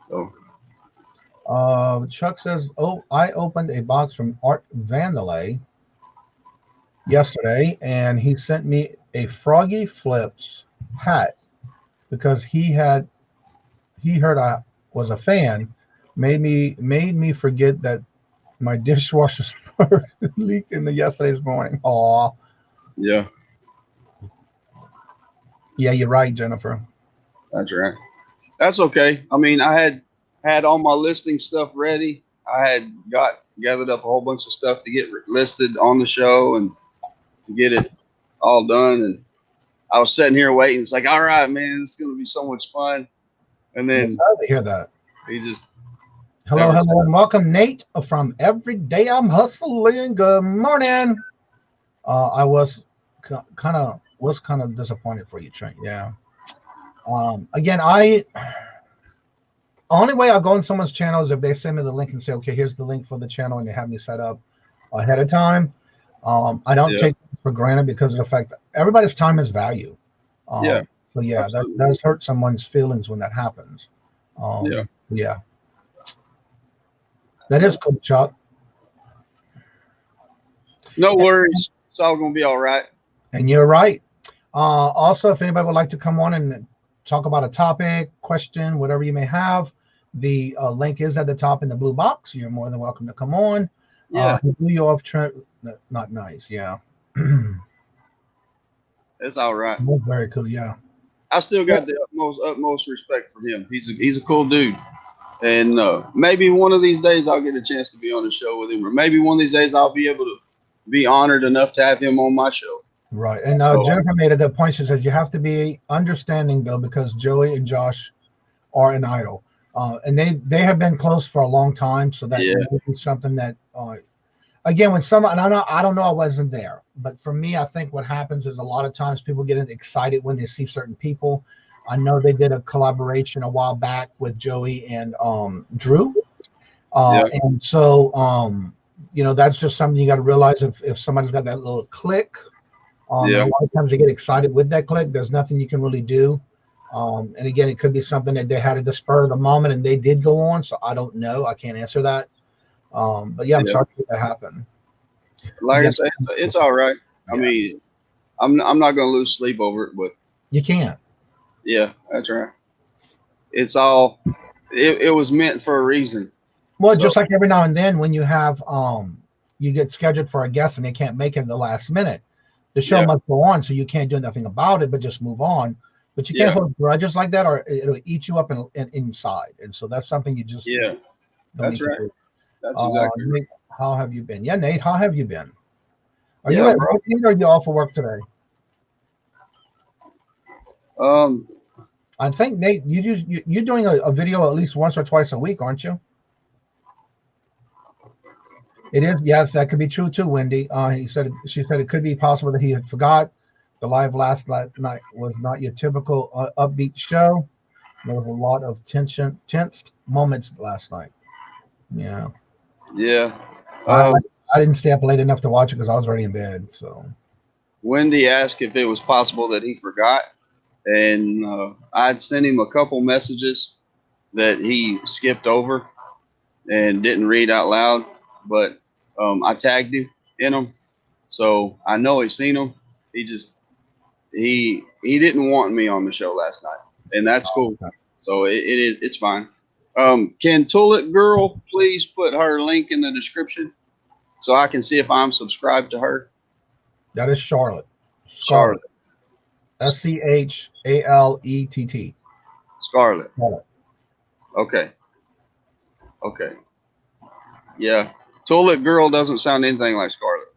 So. Chuck says, "Oh, I opened a box from Art Vandalay yesterday, and he sent me a Froggy Flips hat because he heard I was a fan. Made me forget that my dishwasher spark leaked in the yesterday's morning. Aw. Yeah. Yeah, you're right, Jennifer. That's right. That's okay. I mean, I had all my listing stuff ready. I had gathered up a whole bunch of stuff to get listed on the show and to get it all done. And I was sitting here waiting. It's like, all right, man, it's going to be so much fun. And then I'm glad to hear that. he just. Hello, and welcome, Nate from Every Day I'm Hustling. Good morning. I was kind of disappointed for you, Trent. Yeah. Again, only way I'll go on someone's channel is if they send me the link and say, okay, here's the link for the channel, and they have me set up ahead of time. I don't take it for granted because of the fact that everybody's time is value. Yeah. So yeah, that does hurt someone's feelings when that happens. Yeah. That is cool, Chuck. No worries. It's all going to be all right. And you're right. Also, if anybody would like to come on and talk about a topic, question, whatever you may have, the link is at the top in the blue box. You're more than welcome to come on. Yeah. Do you off Trent? Not nice. Yeah. It's all right. That's very cool. Yeah. I still got the utmost respect for him. He's a cool dude. And maybe one of these days I'll get a chance to be on the show with him, or maybe one of these days I'll be able to be honored enough to have him on my show. Right. And Jennifer made a good point. She says you have to be understanding, though, because Joey and Josh are an idol. And they have been close for a long time. So that would be something that, again, when someone, and I don't know, I wasn't there. But for me, I think what happens is a lot of times people get excited when they see certain people. I know they did a collaboration a while back with Joey and Drew. And so, that's just something you got to realize if somebody's got that little click. A lot of times they get excited with that click. There's nothing you can really do. And again, it could be something that they had at the spur of the moment and they did go on. So I don't know. I can't answer that. But yeah, I'm sorry that happen. Like I said, it's all right. I mean, I'm not going to lose sleep over it, but you can't. Yeah, that's right. It's all, it was meant for a reason. Well, just like every now and then when you have, you get scheduled for a guest and they can't make it in the last minute, the show must go on. So you can't do nothing about it, but just move on. But you can't hold grudges like that or it'll eat you up inside. And so that's something you just. Yeah, that's right. That's exactly Nate, how have you been? Yeah, Nate, how have you been? Are you at work or are you off for work today? I think Nate, you're doing a video at least once or twice a week, aren't you? It is, yes, that could be true too, Wendy. She said it could be possible that he had forgot. The live last night was not your typical upbeat show. There was a lot of tensed moments last night. Yeah. Yeah. I didn't stay up late enough to watch it because I was already in bed. So. Wendy asked if it was possible that he forgot. And I'd sent him a couple messages that he skipped over and didn't read out loud, but I tagged him in them, so I know he's seen them. He didn't want me on the show last night, and that's cool. Okay. So it's fine. Can Tulip Girl please put her link in the description so I can see if I'm subscribed to her? That is Charlotte. Charlotte. SCHALETT. Scarlett. Okay. Yeah. Tulip Girl doesn't sound anything like Scarlett.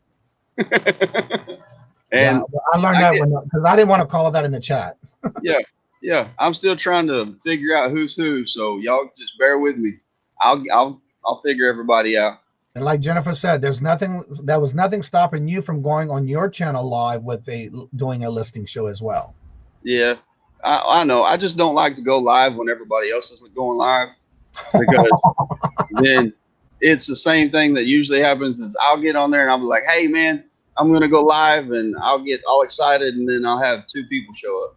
And I learned that one because I didn't want to call her that in the chat. Yeah. I'm still trying to figure out who's who, so y'all just bear with me. I'll figure everybody out. And like Jennifer said, there was nothing stopping you from going on your channel live with doing a listing show as well. Yeah, I know. I just don't like to go live when everybody else isn't going live. because then it's the same thing that usually happens is I'll get on there and I'll be like, hey man, I'm going to go live, and I'll get all excited, and then I'll have 2 people show up.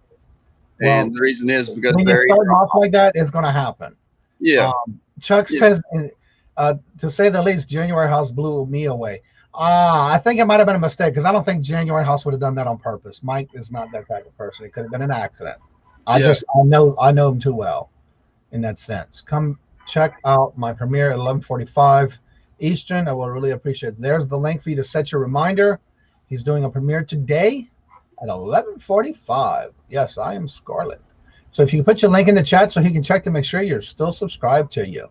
Well, and the reason is because when you're starting off like that, it's going to happen. Yeah. Chuck says, to say the least, January House blew me away. I think it might have been a mistake, because I don't think January House would have done that on purpose. Mike is not that type of person. It could have been an accident. I know him too well in that sense. Come check out my premiere at 11:45 Eastern. I will really appreciate it. There's the link for you to set your reminder. He's doing a premiere today at 11:45. Yes, I am Scarlett. So if you put your link in the chat so he can check to make sure you're still subscribed to you.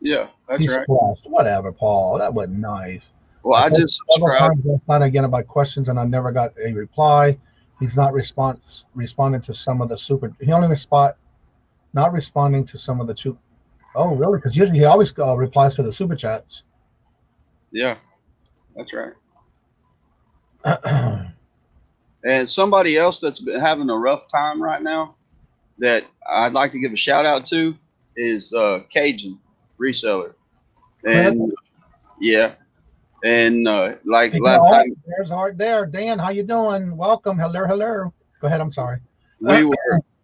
Yeah, that's He's right. Blessed. Whatever, Paul. That was nice. Well, I just subscribed. Not again about questions, and I never got a reply. He's not responding to some of the super. He only not responding to some of the two. Oh, really? Because usually he always replies to the super chats. Yeah, that's right. And somebody else that's been having a rough time right now that I'd like to give a shout out to is Kajun, reseller. And like last time, there's Art there. Dan, how you doing? Welcome. Hello. Go ahead. I'm sorry.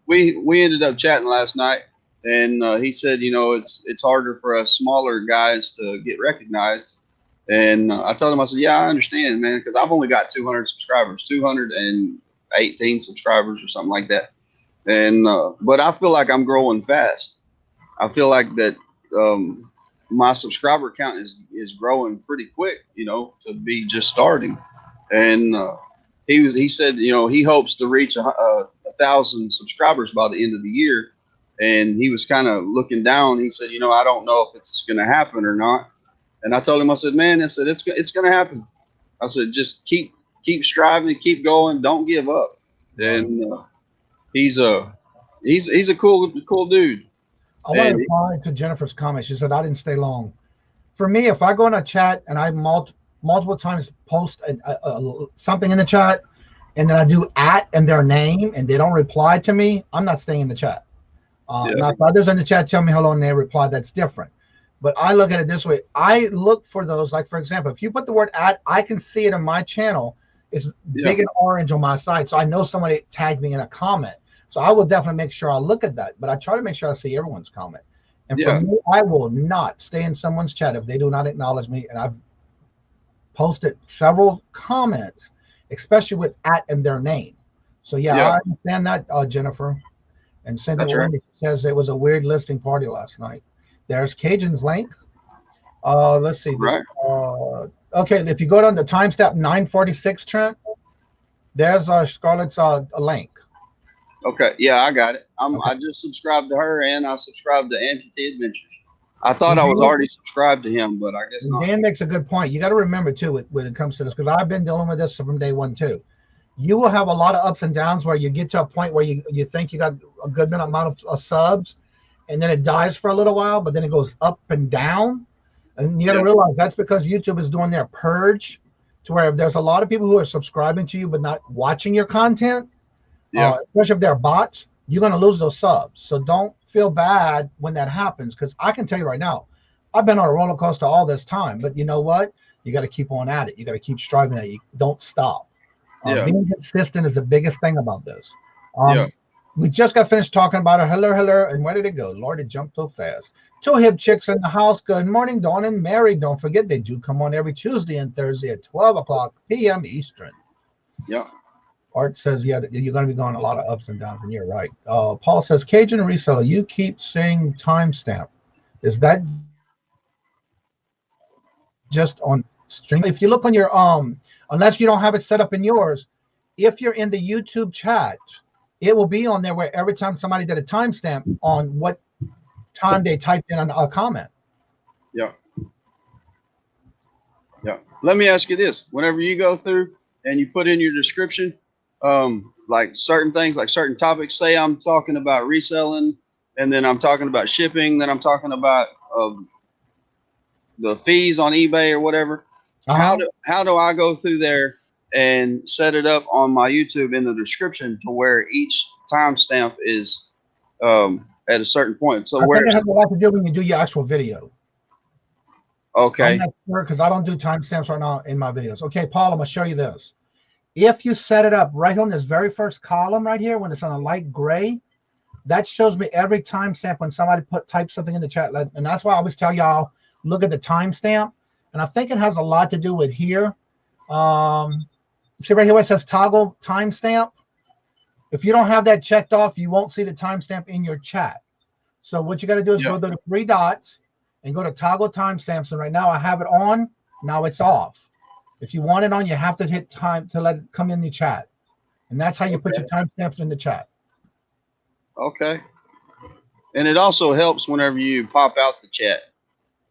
We ended up chatting last night, and he said, it's harder for us smaller guys to get recognized. And I told him, I said, yeah, I understand, man, because I've only got 200 subscribers, 218 subscribers or something like that. And but I feel like I'm growing fast. I feel like that my subscriber count is growing pretty quick, to be just starting. And he said, he hopes to reach 1,000 subscribers by the end of the year. And he was kind of looking down. He said, I don't know if it's going to happen or not. And I told him, I said, man, it's going to happen. I said, just keep striving, keep going, don't give up. And he's a cool dude. I want to reply to Jennifer's comment. She said, I didn't stay long. For me, if I go in a chat and I multiple times post something in the chat, and then I do and their name, and they don't reply to me, I'm not staying in the chat. Now, if others in the chat tell me hello and they reply, that's different. But I look at it this way. I look for those, like, for example, if you put the word I can see it in my channel. It's big and orange on my side. So I know somebody tagged me in a comment. So I will definitely make sure I look at that. But I try to make sure I see everyone's comment. And for me, I will not stay in someone's chat if they do not acknowledge me. And I've posted several comments, especially with and their name. So, I understand that, Jennifer. And same thing Wendy says it was a weird listing party last night. There's Kajun's link. Let's see. Right. Okay, if you go down to timestamp 9:46, Trent, there's Scarlett's link. Okay, yeah, I got it. I just subscribed to her, and I subscribed to Amputee Adventures. I thought I was already subscribed to him, but I guess not. Dan makes a good point. You got to remember, too, when it comes to this, because I've been dealing with this from day one, too. You will have a lot of ups and downs where you get to a point where you think you got a good amount of subs, and then it dies for a little while, but then it goes up and down. And you got to realize that's because YouTube is doing their purge, to where if there's a lot of people who are subscribing to you but not watching your content, especially if they're bots, you're going to lose those subs. So don't feel bad when that happens, because I can tell you right now, I've been on a roller coaster all this time, but you know what? You got to keep on at it. You got to keep striving at it. You don't stop. Being consistent is the biggest thing about this. We just got finished talking about it. Hello. And where did it go? Lord, it jumped so fast. Two hip chicks in the house. Good morning, Dawn and Mary. Don't forget, they do come on every Tuesday and Thursday at 12 o'clock p.m. Eastern. Yeah. Art says, you're going to be going a lot of ups and downs, and you're right. Paul says, Kajun reseller, you keep saying timestamp. Is that just on stream? If you look on your, unless you don't have it set up in yours, if you're in the YouTube chat, it will be on there where every time somebody did a timestamp on what time they typed in a comment. Yeah. Let me ask you this. Whenever you go through and you put in your description, like certain things, like certain topics, say I'm talking about reselling, and then I'm talking about shipping, then I'm talking about the fees on eBay or whatever. How do I go through there and set it up on my YouTube in the description to where each timestamp is a at a certain point. So I where? think it has a lot to do when you do your actual video. Okay. I'm not sure because I don't do timestamps right now in my videos. Okay, Paul, I'm gonna show you this. If you set it up right on this very first column right here, when it's on a light gray, that shows me every timestamp when somebody type something in the chat. And that's why I always tell y'all, look at the timestamp. And I think it has a lot to do with here. See right here where it says toggle timestamp. If you don't have that checked off, you won't see the timestamp in your chat. So what you got to do is go to the three dots and go to toggle timestamps. And right now I have it on. Now it's off. If you want it on, you have to hit time to let it come in the chat. And that's how you put your timestamps in the chat. Okay. And it also helps whenever you pop out the chat.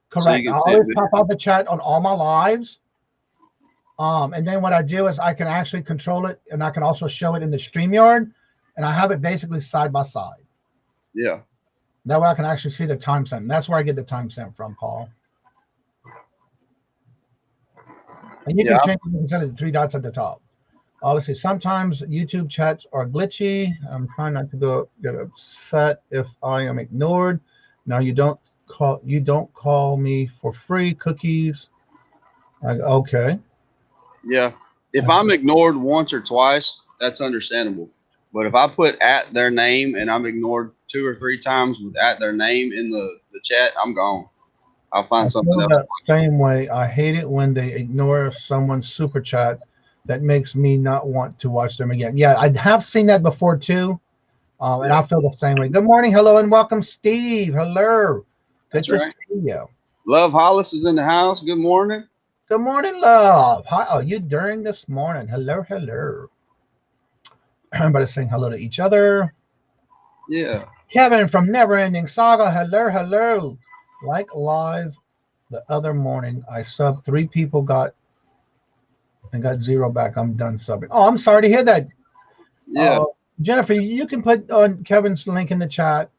Correct. So I always pop out the chat on all my lives. And then what I do is I can actually control it, and I can also show it in the StreamYard, and I have it basically side by side. Yeah. That way I can actually see the timestamp. That's where I get the timestamp from, Paul. And you can change it instead of the three dots at the top. Let's see. Sometimes YouTube chats are glitchy. I'm trying not to get upset if I am ignored. Now you don't call me for free cookies. Okay. Yeah. If I'm ignored once or twice, that's understandable. But if I put at their name and I'm ignored 2 or 3 times with at their name in the chat, I'm gone. I'll find something else. Same way. I hate it when they ignore someone's super chat. That makes me not want to watch them again. Yeah, I have seen that before too. And I feel the same way. Good morning, hello, and welcome, Steve. Hello. Good to see you. Love Hollis is in the house. Good morning. Good morning, love. How are you doing this morning? Hello, hello. Everybody saying hello to each other. Yeah. Kevin from Never Ending Saga. Hello, hello. Like live the other morning, I subbed 3 people got 0 back. I'm done subbing. Oh, I'm sorry to hear that. Yeah. Jennifer, you can put on Kevin's link in the chat.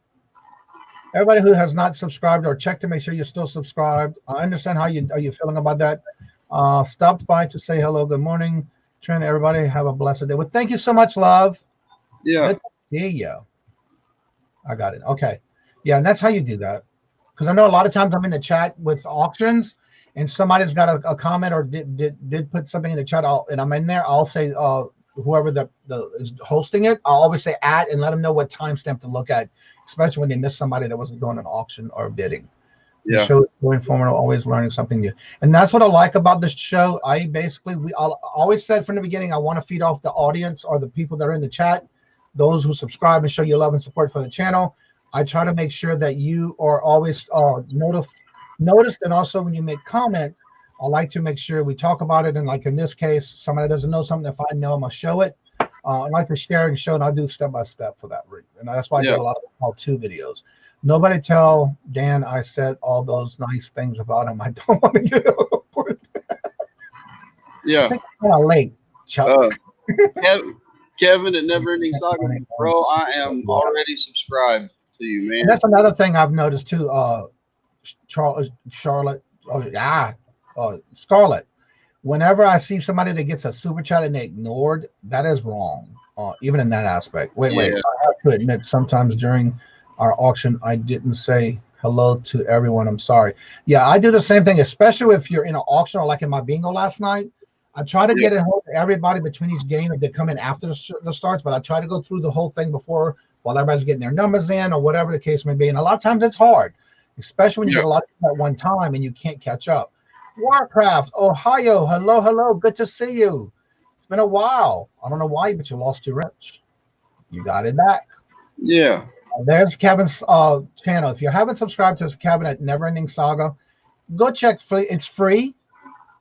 Everybody who has not subscribed, or check to make sure you're still subscribed. I understand how you feeling about that. Stopped by to say hello. Good morning, Trent. Everybody have a blessed day. Well, thank you so much, love. Yeah. Good to see you. I got it. Okay. Yeah, and that's how you do that. Because I know a lot of times I'm in the chat with auctions, and somebody's got a comment or did put something in the chat, and I'm in there. I'll say whoever the is hosting it, I'll always say at and let them know what timestamp to look at, especially when they miss somebody that wasn't doing an auction or bidding. Yeah. The show is so informative, always learning something new. And that's what I like about this show. I always said from the beginning, I want to feed off the audience or the people that are in the chat, those who subscribe and show your love and support for the channel. I try to make sure that you are always noticed, and also when you make comments, I like to make sure we talk about it. And like in this case, somebody doesn't know something, if I know, I'm gonna show it. I like to share and show, and I'll do step by step for that reason. And that's why I did a lot of how-to videos. Nobody tell Dan I said all those nice things about him. I don't want to get over it. Yeah. Kind of late, Chuck. Kevin at Never Ending Saga, bro, I am already subscribed to you, man. And that's another thing I've noticed too. Scarlett. Whenever I see somebody that gets a super chat and they ignored, that is wrong. Even in that aspect. Wait. I have to admit, sometimes during our auction, I didn't say hello to everyone. I'm sorry. Yeah, I do the same thing, especially if you're in an auction or like in my bingo last night. I try to get a hold of everybody between each game if they come in after the starts, but I try to go through the whole thing before while everybody's getting their numbers in or whatever the case may be. And a lot of times it's hard, especially when you get a lot of people at one time and you can't catch up. Warcraft, Ohio, hello, good to see you. It's been a while. I don't know why, but you lost your wrench. You got it back. Yeah. There's Kevin's channel. If you haven't subscribed to Kevin at Never Ending Saga, go check. It's free.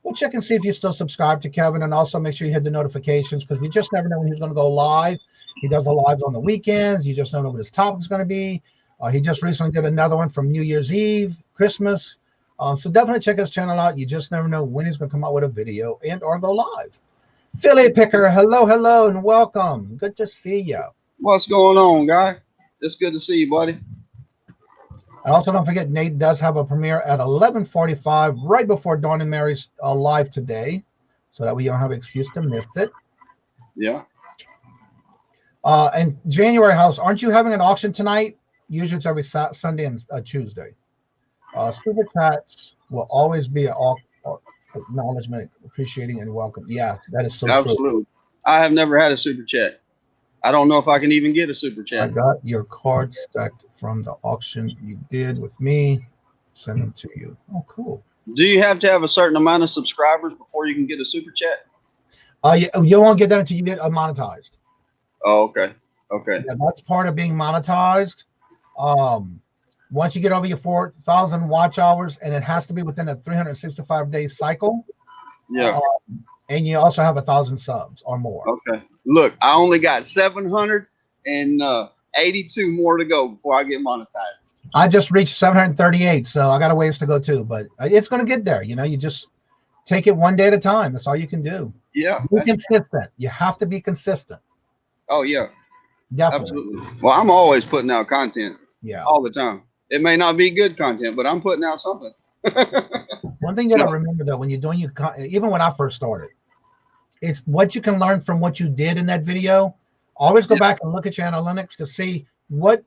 Go check and see if you still subscribe to Kevin, and also make sure you hit the notifications, because we just never know when he's going to go live. He does the lives on the weekends. You just don't know what his topic is going to be. He just recently did another one from New Year's Eve, Christmas. So definitely check his channel out. You just never know when he's going to come out with a video and or go live. Philly Picker, hello, and welcome. Good to see you. What's going on, guy? It's good to see you, buddy. And also don't forget, Nate does have a premiere at 11:45, right before Dawn and Mary's live today, so that way you don't have an excuse to miss it. Yeah. And January House, aren't you having an auction tonight? Usually it's every Sunday and Tuesday. Super chats will always be an acknowledgement, appreciating, and welcome. Yeah, that is so true. Absolutely. I have never had a super chat. I don't know if I can even get a super chat. I got your card stacked from the auction you did with me. Send them to you. Oh, cool. Do you have to have a certain amount of subscribers before you can get a super chat? You won't get that until you get monetized. Oh, okay. Okay. Yeah, that's part of being monetized. Once you get over your 4,000 watch hours, and it has to be within a 365-day cycle. Yeah. And you also have 1,000 subs or more. Okay. Look, I only got 782 more to go before I get monetized. I just reached 738, so I got a ways to go too, but it's going to get there. You know, you just take it one day at a time. That's all you can do. Yeah. Be consistent. You have to be consistent. Oh, yeah. Definitely. Absolutely. Well, I'm always putting out content. Yeah. All the time. It may not be good content, but I'm putting out something. One thing you got to remember, though, when you're doing even when I first started, it's what you can learn from what you did in that video. Always go back and look at your analytics to see what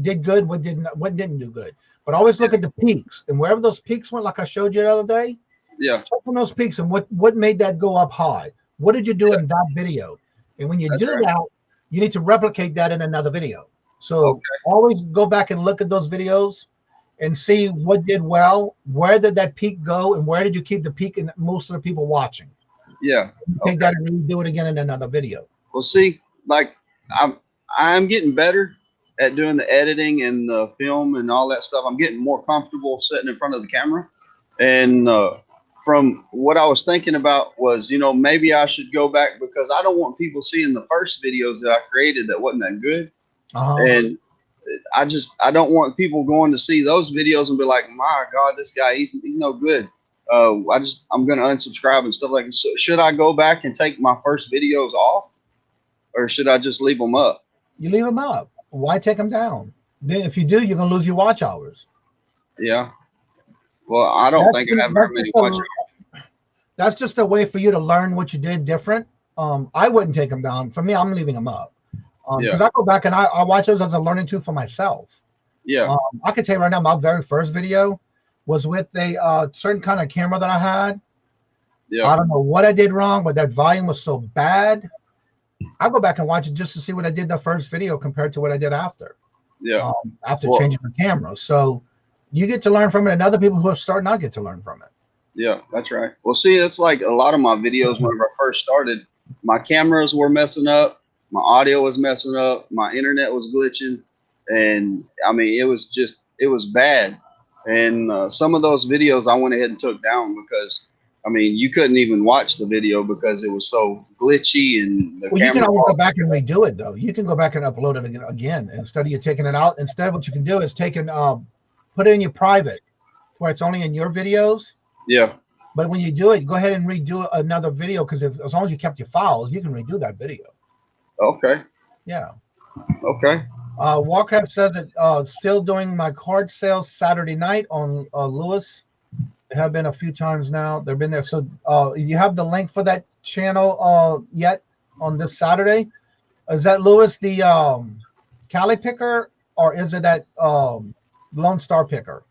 did good, what didn't do good. But always look at the peaks, and wherever those peaks went, like I showed you the other day. Yeah. Check on those peaks and what made that go up high. What did you do in that video? And when you do that, you need to replicate that in another video. So always go back and look at those videos and see what did well. Where did that peak go, and where did you keep the peak and most of the people watching? Yeah. Take that and redo it again in another video. Well, see, like I'm getting better at doing the editing and the film and all that stuff. I'm getting more comfortable sitting in front of the camera. And from what I was thinking about was, you know, maybe I should go back, because I don't want people seeing the first videos that I created that wasn't that good. And I don't want people going to see those videos and be like, my God, this guy, he's no good. I'm going to unsubscribe and stuff like that. So should I go back and take my first videos off, or should I just leave them up? You leave them up. Why take them down? Then if you do, you're going to lose your watch hours. Yeah. Well, I don't think I have very many watch hours. That's just a way for you to learn what you did different. I wouldn't take them down. For me, I'm leaving them up. Because I go back and I watch those as a learning tool for myself. Yeah. I can tell you right now, my very first video was with a certain kind of camera that I had. Yeah. I don't know what I did wrong, but that volume was so bad. I'll go back and watch it just to see what I did the first video compared to what I did after. Yeah. After changing the camera. So you get to learn from it, and other people who are starting out get to learn from it. Yeah, that's right. Well, see, it's like a lot of my videos whenever I first started, my cameras were messing up. My audio was messing up. My internet was glitching. And I mean, it was bad. And some of those videos I went ahead and took down because, I mean, you couldn't even watch the video because it was so glitchy. And the camera. You can always go back and redo it, though. You can go back and upload it again. Instead of you taking it out, instead what you can do is put it in your private where it's only in your videos. Yeah. But when you do it, go ahead and redo another video, because as long as you kept your files, you can redo that video. Okay. Yeah. Okay. Warcraft says that still doing my card sales Saturday night on Lewis. There have been a few times now. They've been there. So you have the link for that channel yet on this Saturday? Is that Lewis the Cali Picker, or is it that Lone Star Picker?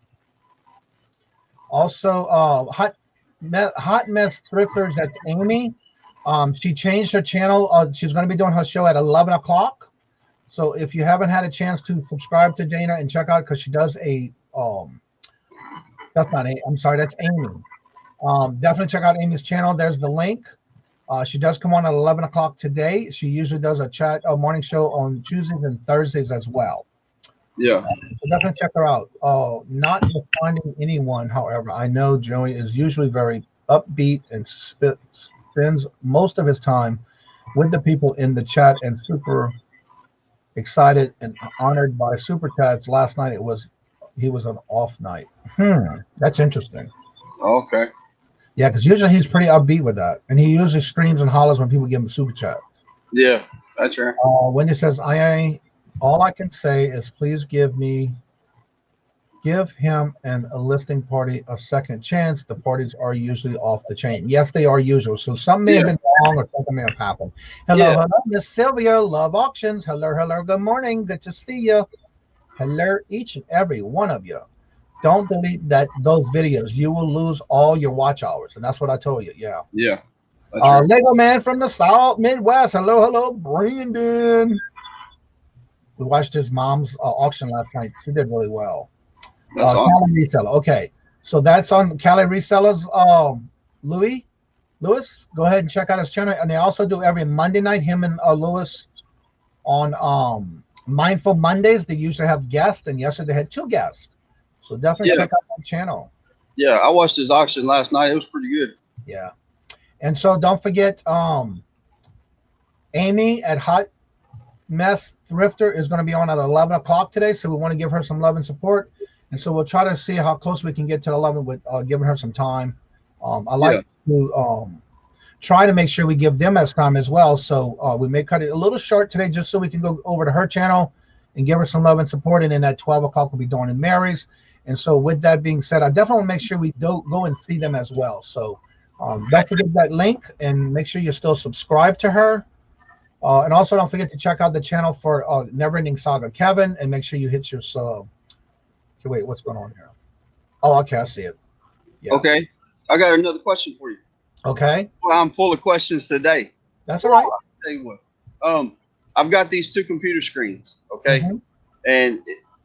Also, Hot Mess Thrifters, that's Amy. She changed her channel. She's going to be doing her show at 11 o'clock. So if you haven't had a chance to subscribe to Dana and check out, because she does a that's not a, I'm sorry, that's Amy. Definitely check out Amy's channel. There's the link. She does come on at 11 o'clock today. She usually does a morning show on Tuesdays and Thursdays as well. Yeah. So definitely check her out. Not finding anyone, however. I know Joey is usually very upbeat and spends most of his time with the people in the chat, and super excited and honored by super chats. Last night he was an off night. That's interesting. Okay. Yeah, because usually he's pretty upbeat with that, and he usually screams and hollers when people give him a super chat. Yeah, that's right. Wendy says, all I can say is please give him and a listing party a second chance. The parties are usually off the chain. Yes, they are usual. So something may have been wrong, or something may have happened. Hello, Miss Sylvia, Love Auctions. Hello, good morning. Good to see you. alert each and every one of you. Don't delete those videos. You will lose all your watch hours. And that's what I told you. Yeah. Yeah. Right. Lego Man from the South Midwest. Hello, Brandon. We watched his mom's auction last night. She did really well. That's awesome. Cali Reseller. Okay. So that's on Cali Resellers. Lewis, go ahead and check out his channel. And they also do every Monday night, him and Lewis on Mindful Mondays. They usually have guests, and yesterday they had 2 guests. So definitely check out that channel. Yeah, I watched his auction last night. It was pretty good. Yeah. And so don't forget, Amy at Hot Mess Thrifter is going to be on at 11 o'clock today. So we want to give her some love and support. And so we'll try to see how close we can get to 11 with giving her some time. I like to try to make sure we give them as time as well. So we may cut it a little short today just so we can go over to her channel and give her some love and support. And then at 12 o'clock, we'll be doing in Mary's. And so with that being said, I definitely want to make sure we go and see them as well. So don't forget that link and make sure you're still subscribed to her. And also don't forget to check out the channel for Never Ending Saga Kevin, and make sure you hit your sub. Okay, wait, what's going on here? Oh, okay, I see it. Yeah. Okay, I got another question for you. Okay. Well, I'm full of questions today. That's all right. I'll tell you what. I've got these 2 computer screens, okay? And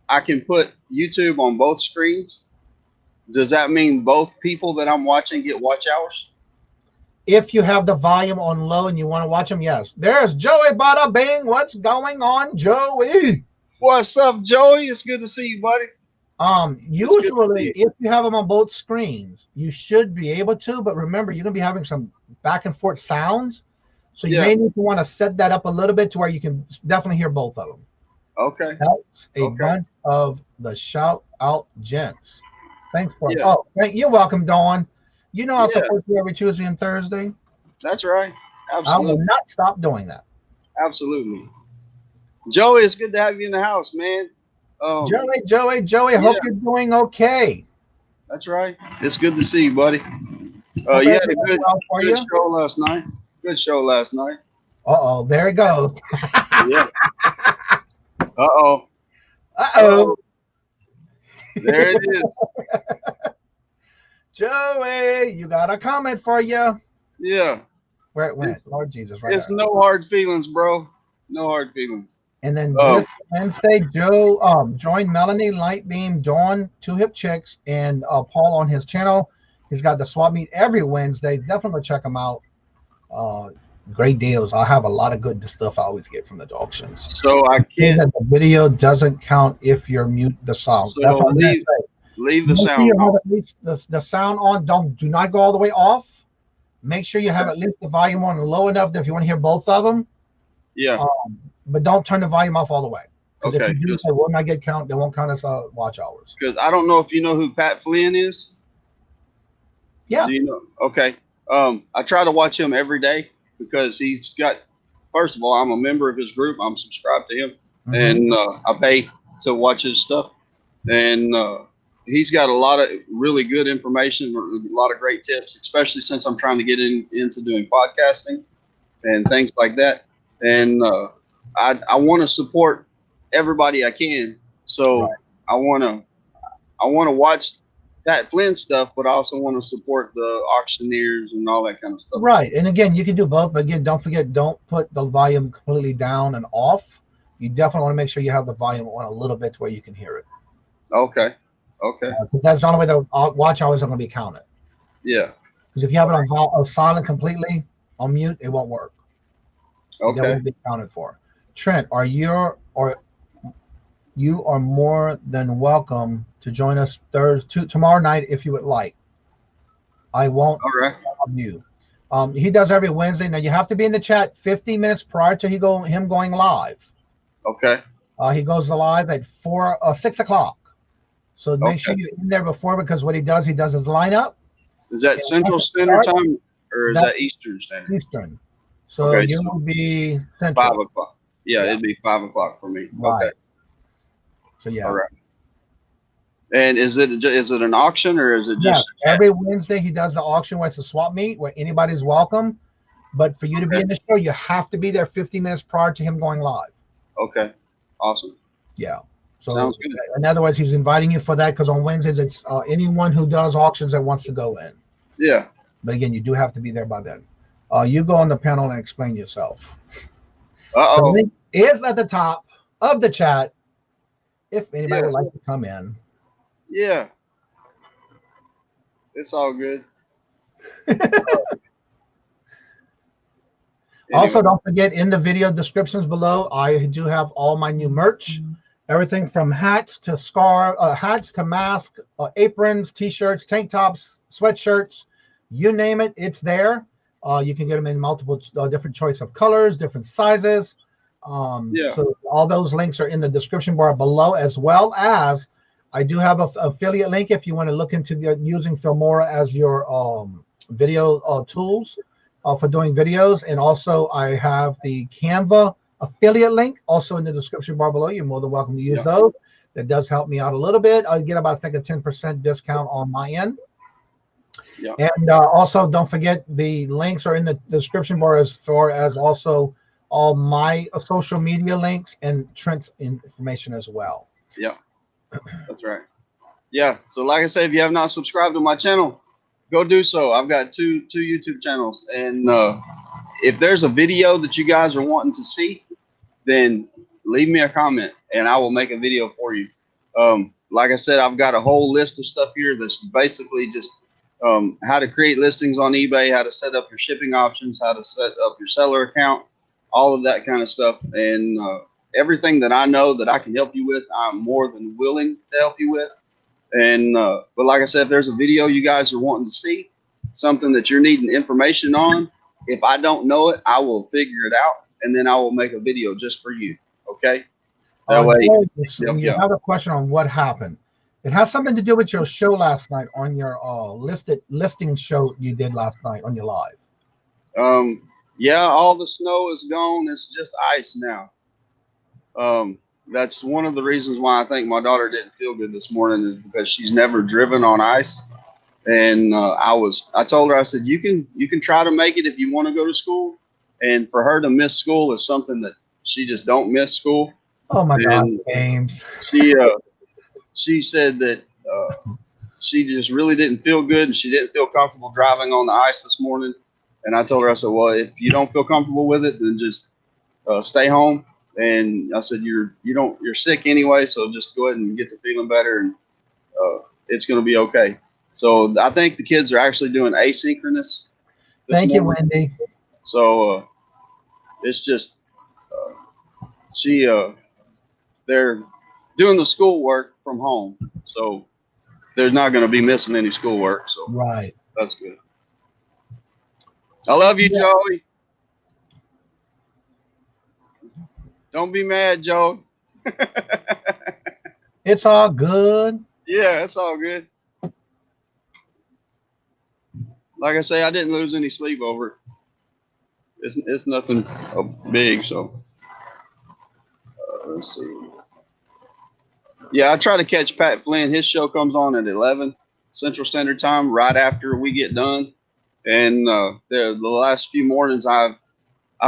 I can put YouTube on both screens. Does that mean both people that I'm watching get watch hours? If you have the volume on low and you want to watch them, yes. There's Joey Bada Bing. What's going on, Joey? What's up, Joey? It's good to see you, buddy. Usually, if you have them on both screens, you should be able to. But remember, you're going to be having some back and forth sounds. So you may need to want to set that up a little bit to where you can definitely hear both of them. Okay. That's a bunch of the shout out gents. Thanks for you're welcome, Dawn. You know I support you every Tuesday and Thursday. That's right. Absolutely. I will not stop doing that. Absolutely. Joey, it's good to have you in the house, man. Joey, hope you're doing okay. That's right. It's good to see you, buddy. You had a good show last night. Good show last night. Uh-oh, there it goes. Yeah. Uh-oh. There it is. Joey, you got a comment for you. Yeah. Where it went. Lord Jesus. Right. It's no hard feelings, bro. No hard feelings. And then this Wednesday, Joe joined Melanie, Lightbeam, Dawn, 2 Hip Chicks, and Paul on his channel. He's got the swap meet every Wednesday. Definitely check him out. Great deals. I have a lot of good stuff I always get from the auctions. So I can't. The video doesn't count if you're mute the sound. So that's what leave the sound on. At least the sound on. Do not go all the way off. Make sure you have at least the volume on low enough that if you want to hear both of them. Yeah. But don't turn the volume off all the way. Okay. If you do, they will not get count. They won't count as watch hours. Because I don't know if you know who Pat Flynn is. Yeah. Do you know? Okay. I try to watch him every day because he's got. First of all, I'm a member of his group. I'm subscribed to him, and I pay to watch his stuff. And he's got a lot of really good information, a lot of great tips, especially since I'm trying to get into doing podcasting and things like that. And I want to support everybody I can. So I want to watch Pat Flynn stuff, but I also want to support the auctioneers and all that kind of stuff. Right. And again, you can do both, but again, don't forget, don't put the volume completely down and off. You definitely want to make sure you have the volume on a little bit to where you can hear it. Okay. Okay. That's the only way the watch hours are going to be counted. Yeah. Because if you have it on silent completely, on mute, it won't work. Okay. That won't be counted for. Trent, you are more than welcome to join us tomorrow night if you would like. I won't stop you. He does every Wednesday. Now you have to be in the chat 15 minutes prior to him going live. Okay. He goes live at 6 o'clock. So make sure you're in there before, because what he does his lineup. Is that Central Standard Time or is that Eastern Standard? Eastern. So you will be Central. 5 o'clock. Yeah, it'd be 5 o'clock for me. Right. Okay. So yeah. All right. And is it an auction or is it just every Wednesday he does the auction where it's a swap meet where anybody's welcome, but for you to be in the show, you have to be there 15 minutes prior to him going live. Okay. Awesome. Yeah. So sounds good. in other words, he's inviting you for that because on Wednesdays it's anyone who does auctions that wants to go in. Yeah. But again, you do have to be there by then. You go on the panel and explain yourself. The Uh-oh. link is at the top of the chat if anybody Yeah. would like to come in. Yeah. It's all good. Also, don't forget in the video descriptions below, I do have all my new merch. Everything from hats to hats to masks, aprons, t-shirts, tank tops, sweatshirts, you name it, it's there. You can get them in multiple different choice of colors, different sizes. So all those links are in the description bar below, as well as I do have an affiliate link if you want to look into using Fimora as your video tools for doing videos. And also I have the Canva affiliate link also in the description bar below. You're more than welcome to use those. That does help me out a little bit. I get about, I think, a 10% discount on my end. Yeah. And also don't forget the links are in the description bar as far as also all my social media links and Trent's information as well. Yeah, that's right. Yeah, so like I said, if you have not subscribed to my channel, go do so. I've got two YouTube channels, and if there's a video that you guys are wanting to see, then leave me a comment and I will make a video for you. Like I said, I've got a whole list of stuff here that's basically just how to create listings on eBay, how to set up your shipping options, how to set up your seller account, all of that kind of stuff. And everything that I know that I can help you with, I'm more than willing to help you with. And but like I said, if there's a video you guys are wanting to see, something that you're needing information on, if I don't know it, I will figure it out, and then I will make a video just for you. Okay? That way. You have a question on what happened. It has something to do with your show last night on your listing show you did last night on your live. Yeah, all the snow is gone. It's just ice now. That's one of the reasons why I think my daughter didn't feel good this morning, is because she's never driven on ice. And I told her, I said, you can try to make it if you want to go to school. And for her to miss school is something that she just don't miss school. Oh my God, James. She said that she just really didn't feel good, and she didn't feel comfortable driving on the ice this morning. And I told her, I said, well, if you don't feel comfortable with it, then just stay home. And I said, you're sick anyway, so just go ahead and get to feeling better, and it's going to be okay. So I think the kids are actually doing asynchronous. Thank you, Wendy. So it's just they're doing the schoolwork from home, so they're not going to be missing any schoolwork. So right, that's good. I love you, Joey. Don't be mad, Joe. It's all good. Yeah, it's all good. Like I say, I didn't lose any sleep over it. It's nothing big, so let's see. Yeah, I try to catch Pat Flynn. His show comes on at 11 Central Standard Time, right after we get done. And the last few mornings, I've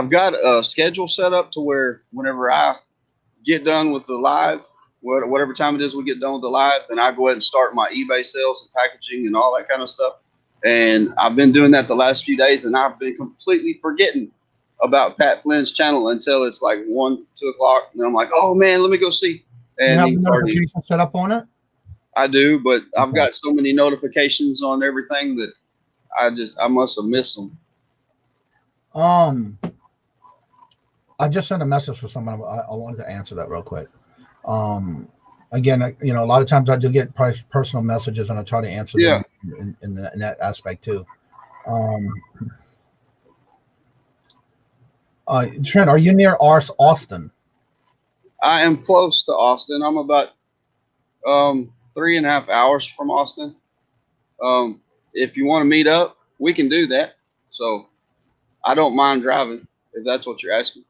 got a schedule set up to where whenever I get done with the live, whatever time it is we get done with the live, then I go ahead and start my eBay sales and packaging and all that kind of stuff. And I've been doing that the last few days, and I've been completely forgetting about Pat Flynn's channel until it's like 1, 2 o'clock. And I'm like, oh man, let me go see. And you have the notification set up on it? I do, but I've got so many notifications on everything that I must have missed them. I just sent a message for someone. I wanted to answer that real quick. Again, a lot of times I do get personal messages, and I try to answer them in that aspect too. Trent, are you near Austin? I am close to Austin. I'm about 3.5 hours from Austin. If you want to meet up, we can do that. So I don't mind driving, if that's what you're asking.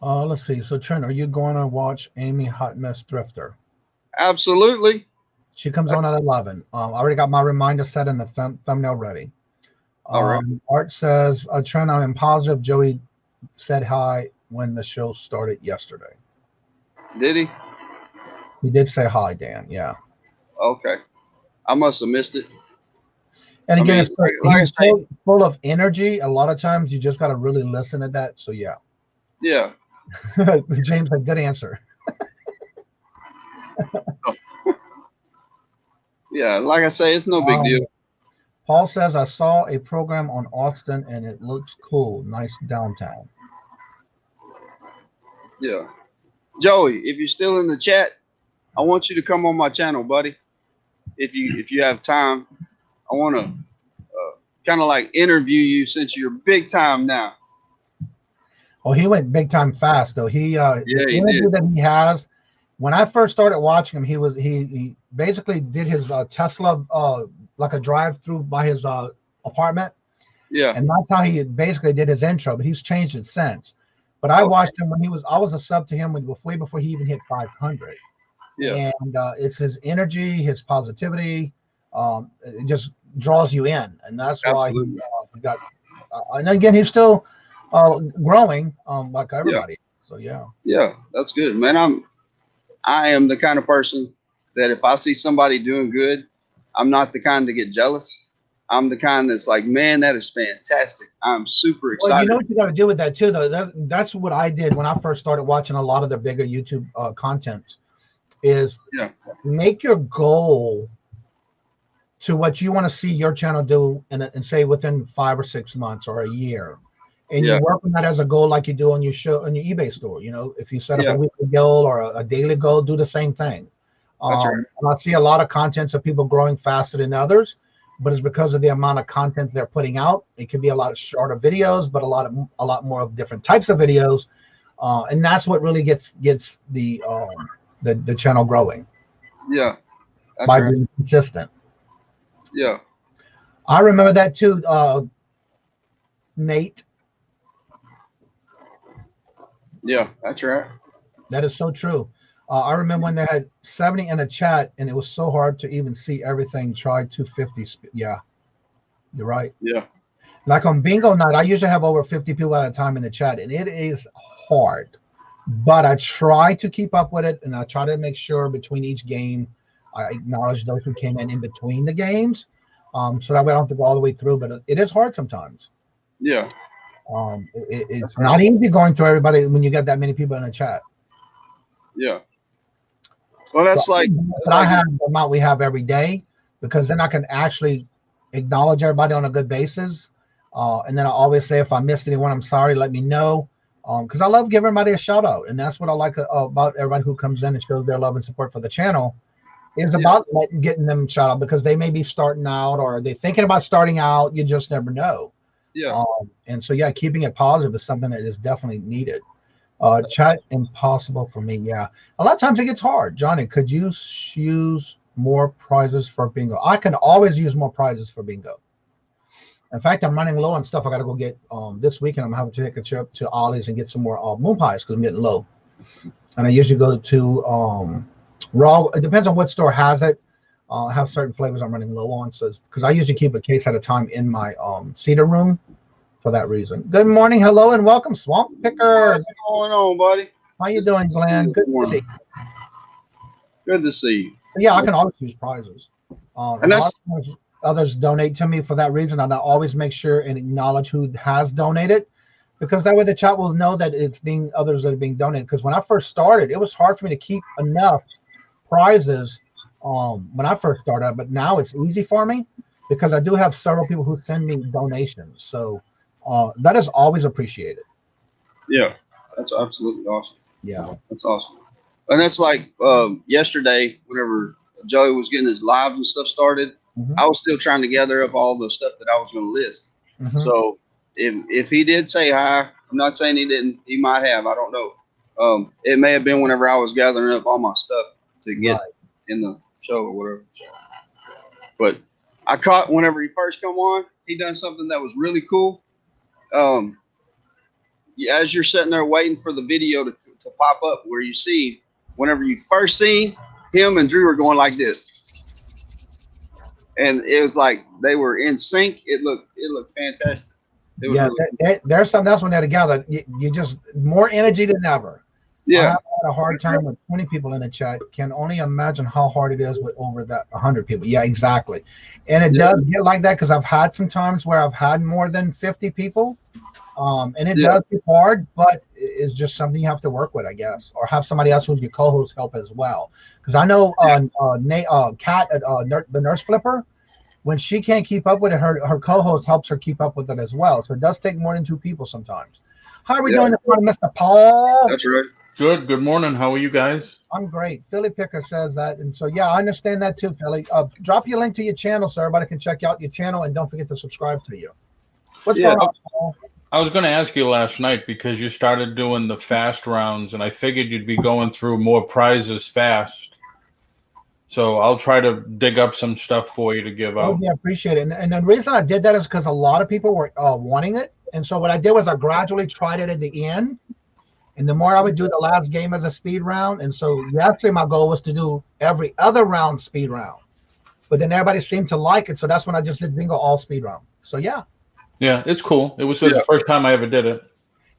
Let's see. So Trent, are you going to watch Amy Hot Mess Thrifter? Absolutely. She comes on at 11. I already got my reminder set and the thumbnail ready. All right. Art says, Trent, I'm positive Joey said hi when the show started yesterday. Did he? He did say hi, Dan. Yeah. Okay. I must have missed it. And again, it's like he's full of energy. A lot of times you just got to really listen to that. So, yeah. Yeah. James had good answer. Yeah, like I say, it's no big deal. Paul says, I saw a program on Austin and it looks cool. Nice downtown. Yeah. Joey, if you're still in the chat, I want you to come on my channel, buddy. If you have time, I want to kind of like interview you since you're big time now. Well, he went big time fast though. The interview did. that he has. When I first started watching him, he basically did his Tesla like a drive through by his apartment. Yeah. And that's how he basically did his intro, but he's changed it since. But I watched him when I was a sub to him way before he even hit 500. Yeah. And it's his energy, his positivity, it just draws you in, and that's why he got. And again, he's still growing, like everybody. Yeah. So yeah. Yeah, that's good, man. I am the kind of person that if I see somebody doing good, I'm not the kind to get jealous. I'm the kind that's like, man, that is fantastic. I'm super excited. Well, you know what you got to do with that too, though. That's what I did when I first started watching a lot of the bigger YouTube content. Is make your goal to what you want to see your channel do, and say within 5 or 6 months or a year, and you work on that as a goal, like you do on your eBay store. You know, if you set up a weekly goal or a daily goal, do the same thing. That's right. And I see a lot of contents of people growing faster than others, but it's because of the amount of content they're putting out. It could be a lot of shorter videos, but a lot more of different types of videos, and that's what really gets the channel growing. Yeah, by being consistent. Yeah, I remember that too, Nate. Yeah, that's right. That is so true. I remember when they had 70 in a chat, and it was so hard to even see everything. Try 250. Yeah, you're right. Yeah. Like on bingo night, I usually have over 50 people at a time in the chat, and it is hard. But I try to keep up with it, and I try to make sure between each game, I acknowledge those who came in between the games, so that way I don't have to go all the way through. But it is hard sometimes. Yeah. It's not easy going through everybody when you get that many people in the chat. Yeah. Well, that's I have the amount we have every day, because then I can actually acknowledge everybody on a good basis. And then I always say, if I missed anyone, I'm sorry, let me know. Because I love giving everybody a shout out. And that's what I like about everybody who comes in and shows their love and support for the channel, is about getting them shout out, because they may be starting out, or they're thinking about starting out. You just never know. Yeah. And so, keeping it positive is something that is definitely needed. Chat impossible for me. Yeah. A lot of times it gets hard. Johnny, could you use more prizes for bingo? I can always use more prizes for bingo. In fact, I'm running low on stuff I got to go get this weekend. I'm having to take a trip to Ollie's and get some more moon pies, because I'm getting low. And I usually go to Raw. It depends on what store has it. I have certain flavors I'm running low on. So, because I usually keep a case at a time in my cedar room for that reason. Good morning, hello, and welcome, Swamp Pickers. What's going on, buddy? How you doing, Glenn? Good to see you. Good to see you. Yeah, I can always use prizes. And that's others donate to me for that reason, and I always make sure and acknowledge who has donated, because that way the chat will know that it's being others that are being donated. Because when I first started, it was hard for me to keep enough prizes when I first started, but now it's easy for me, because I do have several people who send me donations. So that is always appreciated. Yeah, that's absolutely awesome. Yeah, that's awesome. And that's like yesterday, whenever Joey was getting his lives and stuff started, I was still trying to gather up all the stuff that I was going to list. So if he did say hi, I'm not saying he didn't. He might have. I don't know. It may have been whenever I was gathering up all my stuff to get in the show or whatever. But I caught whenever he first come on, he done something that was really cool. As you're sitting there waiting for the video to pop up, where you see, whenever you first see him and Drew are going like this. And it was like they were in sync. It looked fantastic. It was really there's something else when they're together. You just more energy than ever. I have had a hard time with 20 people in the chat. Can only imagine how hard it is with over that 100 people. Yeah, exactly. And it does get like that because I've had some times where I've had more than 50 people. And it does get hard, but it's just something you have to work with, I guess, or have somebody else who's your co-host help as well. Because I know Kat at the Nurse Flipper, when she can't keep up with it, her co-host helps her keep up with it as well. So it does take more than 2 people sometimes. How are we doing this morning, Mr. Paul? That's right. Good morning. How are you guys? I'm great. Philly Picker says that. And so, yeah, I understand that too, Philly. Drop your link to your channel so everybody can check out your channel, and don't forget to subscribe to you. What's going on, Paul? I was going to ask you last night because you started doing the fast rounds, and I figured you'd be going through more prizes fast. So I'll try to dig up some stuff for you to give out. Yeah, appreciate it. And the reason I did that is because a lot of people were wanting it. And so what I did was I gradually tried it at the end. And the more I would do the last game as a speed round. And so yesterday my goal was to do every other round speed round. But then everybody seemed to like it. So that's when I just did bingo all speed round. So, yeah. Yeah, it's cool. It was the first time I ever did it.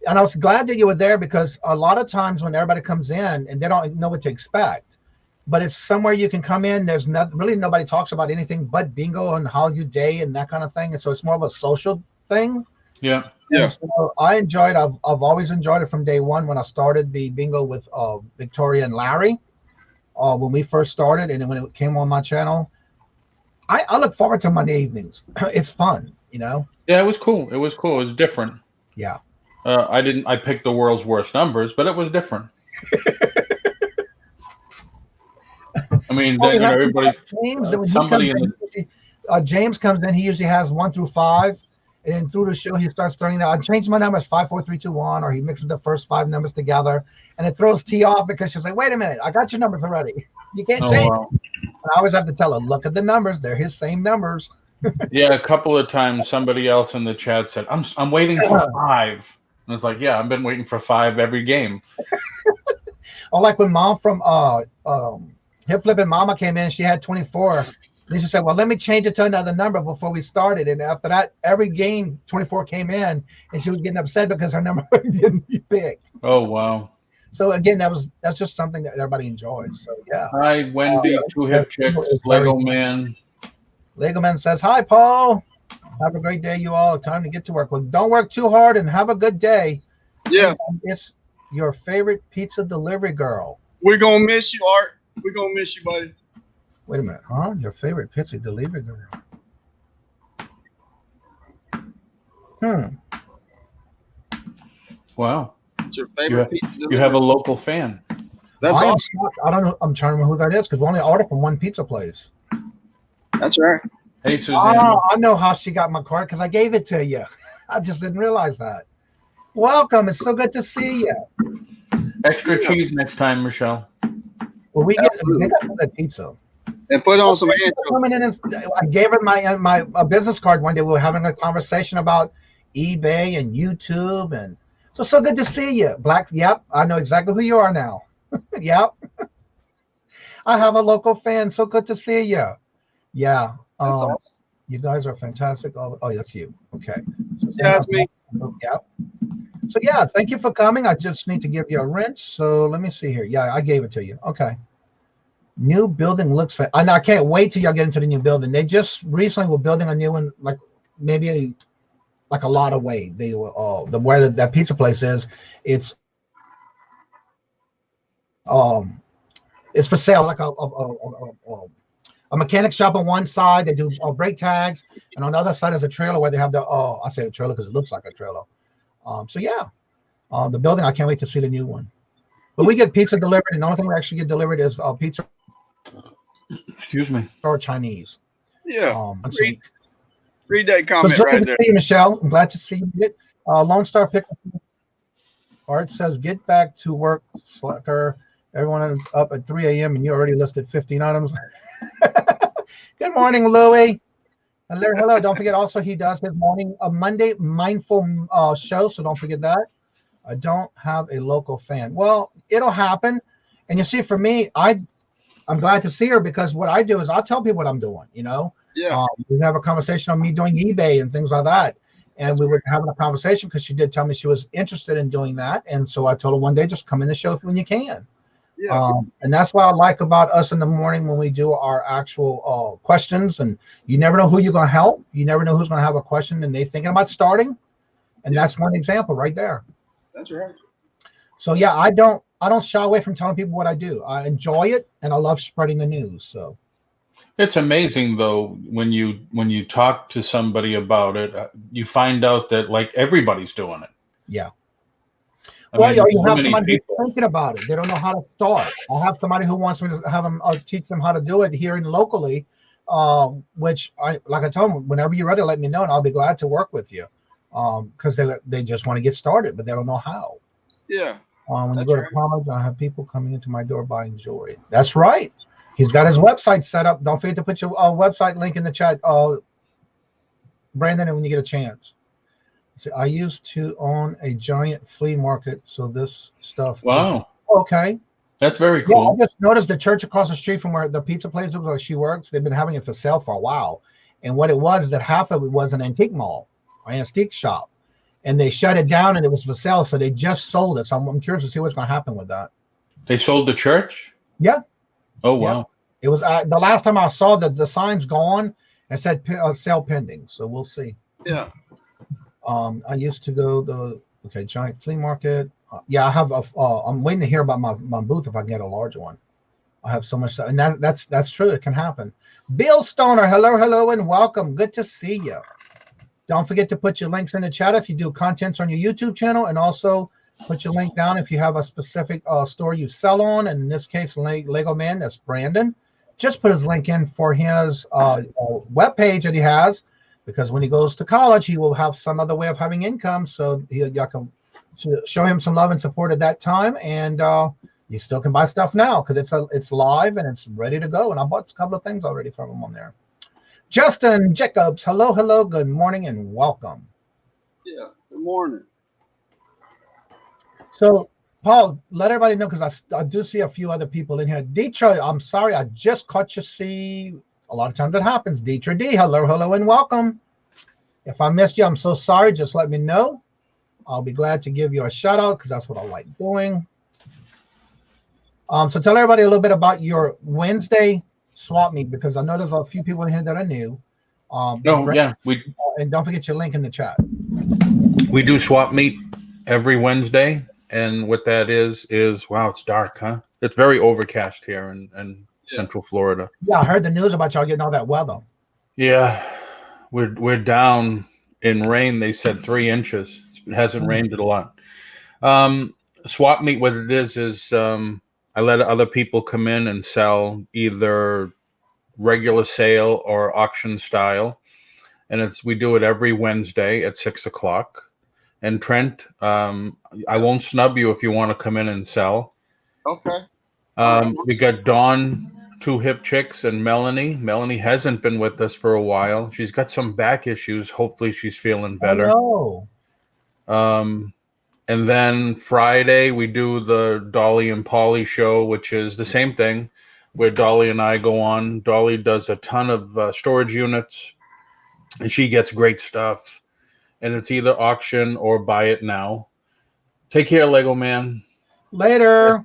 And I was glad that you were there because a lot of times when everybody comes in and they don't know what to expect, but it's somewhere you can come in. There's really nobody talks about anything but bingo and how's your day and that kind of thing. And so it's more of a social thing. Yeah. Yeah. So I enjoyed. I've always enjoyed it from day one when I started the bingo with Victoria and Larry when we first started, and then when it came on my channel. I look forward to Monday evenings. It's fun, you know. Yeah, it was cool. It was cool. It was different. Yeah. I picked the world's worst numbers, but it was different. I mean, everybody. James comes in. He usually has 1 through 5. And through the show, he starts throwing out, I changed my numbers 5, 4, 3, 2, 1, or he mixes the first 5 numbers together. And it throws T off because she's like, wait a minute, I got your numbers already. You can't change. Wow. And I always have to tell her, look at the numbers. They're his same numbers. Yeah, a couple of times somebody else in the chat said, I'm waiting for 5. And it's like, yeah, I've been waiting for 5 every game. Or like when Mom from Hip Flipping Mama came in, she had 24. And she said, well, let me change it to another number before we started. And after that, every game, 24 came in, and she was getting upset because her number didn't be picked. Oh, wow. So, again, that's just something that everybody enjoys. So, yeah. Hi, Wendy, 2 Hip Chicks, Lego Man. Lego Man says, hi, Paul. Have a great day, you all. Time to get to work. Well, don't work too hard and have a good day. Yeah. And it's your favorite pizza delivery girl. We're going to miss you, Art. We're going to miss you, buddy. Wait a minute, huh? Your favorite pizza delivery girl. Wow. It's your favorite pizza delivery. You have a local fan. That's awesome. I don't know. I'm trying to remember who that is because we only ordered from one pizza place. That's right. Hey, Suzanne. Oh, I know how she got my card because I gave it to you. I just didn't realize that. Welcome. It's so good to see you. Extra cheese next time, Michelle. Well, we got some good pizza. And put on some anchovies. I gave her my business card one day. We were having a conversation about eBay and YouTube, and so good to see you, Black. Yep, I know exactly who you are now. Yep, I have a local fan. So good to see you. Yeah, that's awesome. You guys are fantastic. Oh, that's you. Okay. So yeah, that's me. Yep. So yeah, thank you for coming. I just need to give you a wrench. So let me see here. Yeah, I gave it to you. Okay. New building looks I can't wait till y'all get into the new building. They just recently were building a new one, like maybe a lot of way. They were where that pizza place is. It's for sale, like a mechanic shop on one side. They do brake tags, and on the other side is a trailer where they have I say a trailer because it looks like a trailer. So yeah, the building. I can't wait to see the new one. But we get pizza delivered, and the only thing we actually get delivered is pizza. Excuse me. Or Chinese. Yeah. Read that comment right there. See you, Michelle. I'm glad to see you. Lone Star Picker. Art says, get back to work, slacker. Everyone is up at 3 a.m. and you already listed 15 items. Good morning, Louie. Hello. Don't forget also he does his Monday mindful show, so don't forget that. I don't have a local fan. Well, it'll happen. And you see, for me, I'm glad to see her because what I do is I'll tell people what I'm doing, you know? Yeah. We have a conversation on me doing eBay and things like that. And we were having a conversation because she did tell me she was interested in doing that. And so I told her one day, just come in the show when you can. Yeah. And that's what I like about us in the morning when we do our actual questions. And you never know who you're going to help. You never know who's going to have a question and they're thinking about starting. And that's one example right there. That's right. So yeah, I don't shy away from telling people what I do. I enjoy it and I love spreading the news. So it's amazing though when you talk to somebody about it, you find out that like everybody's doing it. Yeah. I Well, mean, you so have many somebody people. who's thinking about it. They don't know how to start. I have somebody who wants me to have them teach them how to do it here and locally, which like I told them, whenever you're ready, let me know, and I'll be glad to work with you. Because they just want to get started, but they don't know how. Yeah. When you go to college, I have people coming into my door buying jewelry. That's right. He's got his website set up. Don't forget to put your website link in the chat, Brandon, and when you get a chance. So I used to own a giant flea market, so this stuff. Wow. Okay. That's very cool. Yeah, I just noticed the church across the street from where the pizza place is where she works, they've been having it for sale for a while. And what it was is that half of it was an antique mall, or antique shop. And they shut it down and it was for sale, so they just sold it. So I'm curious to see what's going to happen with that. They sold the church? Yeah. Oh, wow. Yeah. It was the last time I saw that the sign's gone and said sale pending. So we'll see. Yeah. I used to go giant flea market. Yeah, I have I'm waiting to hear about my booth if I can get a large one. I have so much stuff, and that's true. It can happen. Bill Stoner, hello, and welcome. Good to see you. Don't forget to put your links in the chat if you do contents on your YouTube channel, and also put your link down if you have a specific store you sell on. And in this case, Lego Man, that's Brandon. Just put his link in for his webpage that he has, because when he goes to college, he will have some other way of having income. So y'all can show him some love and support at that time. And you still can buy stuff now because it's live and it's ready to go. And I bought a couple of things already from him on there. Justin Jacobs, hello, good morning and welcome. Yeah, good morning. So, Paul, let everybody know, because I do see a few other people in here. Deetra, I'm sorry, I just caught you. See, a lot of times that happens. Deetra D, hello, and welcome. If I missed you, I'm so sorry. Just let me know. I'll be glad to give you a shout out because that's what I like doing. So tell everybody a little bit about your Wednesday swap meet, because I know there's a few people in here that are new. And don't forget your link in the chat. We do swap meet every Wednesday, and what that is wow, it's dark, huh? It's very overcast here in Central Florida. Yeah, I heard the news about y'all getting all that weather. Yeah, we're down in rain. They said 3 inches. It hasn't rained a lot. Swap meet, what it is I let other people come in and sell either regular sale or auction style, and we do it every Wednesday at 6:00. And Trent, I won't snub you if you want to come in and sell. Okay. We got Dawn, 2 hip chicks, and Melanie. Melanie hasn't been with us for a while. She's got some back issues. Hopefully she's feeling better. Oh, no. And then Friday we do the Dolly and Polly show, which is the same thing, where Dolly and I go on. Dolly does a ton of storage units, and she gets great stuff. And it's either auction or buy it now. Take care, Lego Man. Later.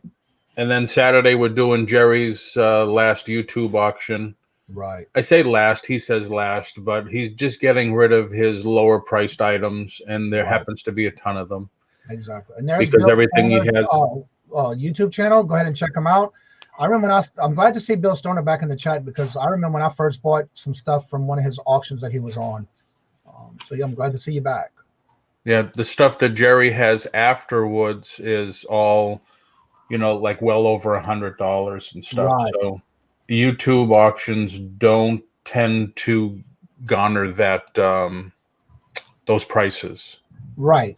And then Saturday we're doing Jerry's last YouTube auction. Right. I say last, he says last, but he's just getting rid of his lower priced items, and there happens to be a ton of them. Exactly. And there's because Bill everything Stoner's, he has. YouTube channel. Go ahead and check him out. I remember I'm glad to see Bill Stoner back in the chat, because I remember when I first bought some stuff from one of his auctions that he was on. So yeah, I'm glad to see you back. Yeah, the stuff that Jerry has afterwards is all, like well over $100 and stuff. Right. So YouTube auctions don't tend to garner that those prices. Right.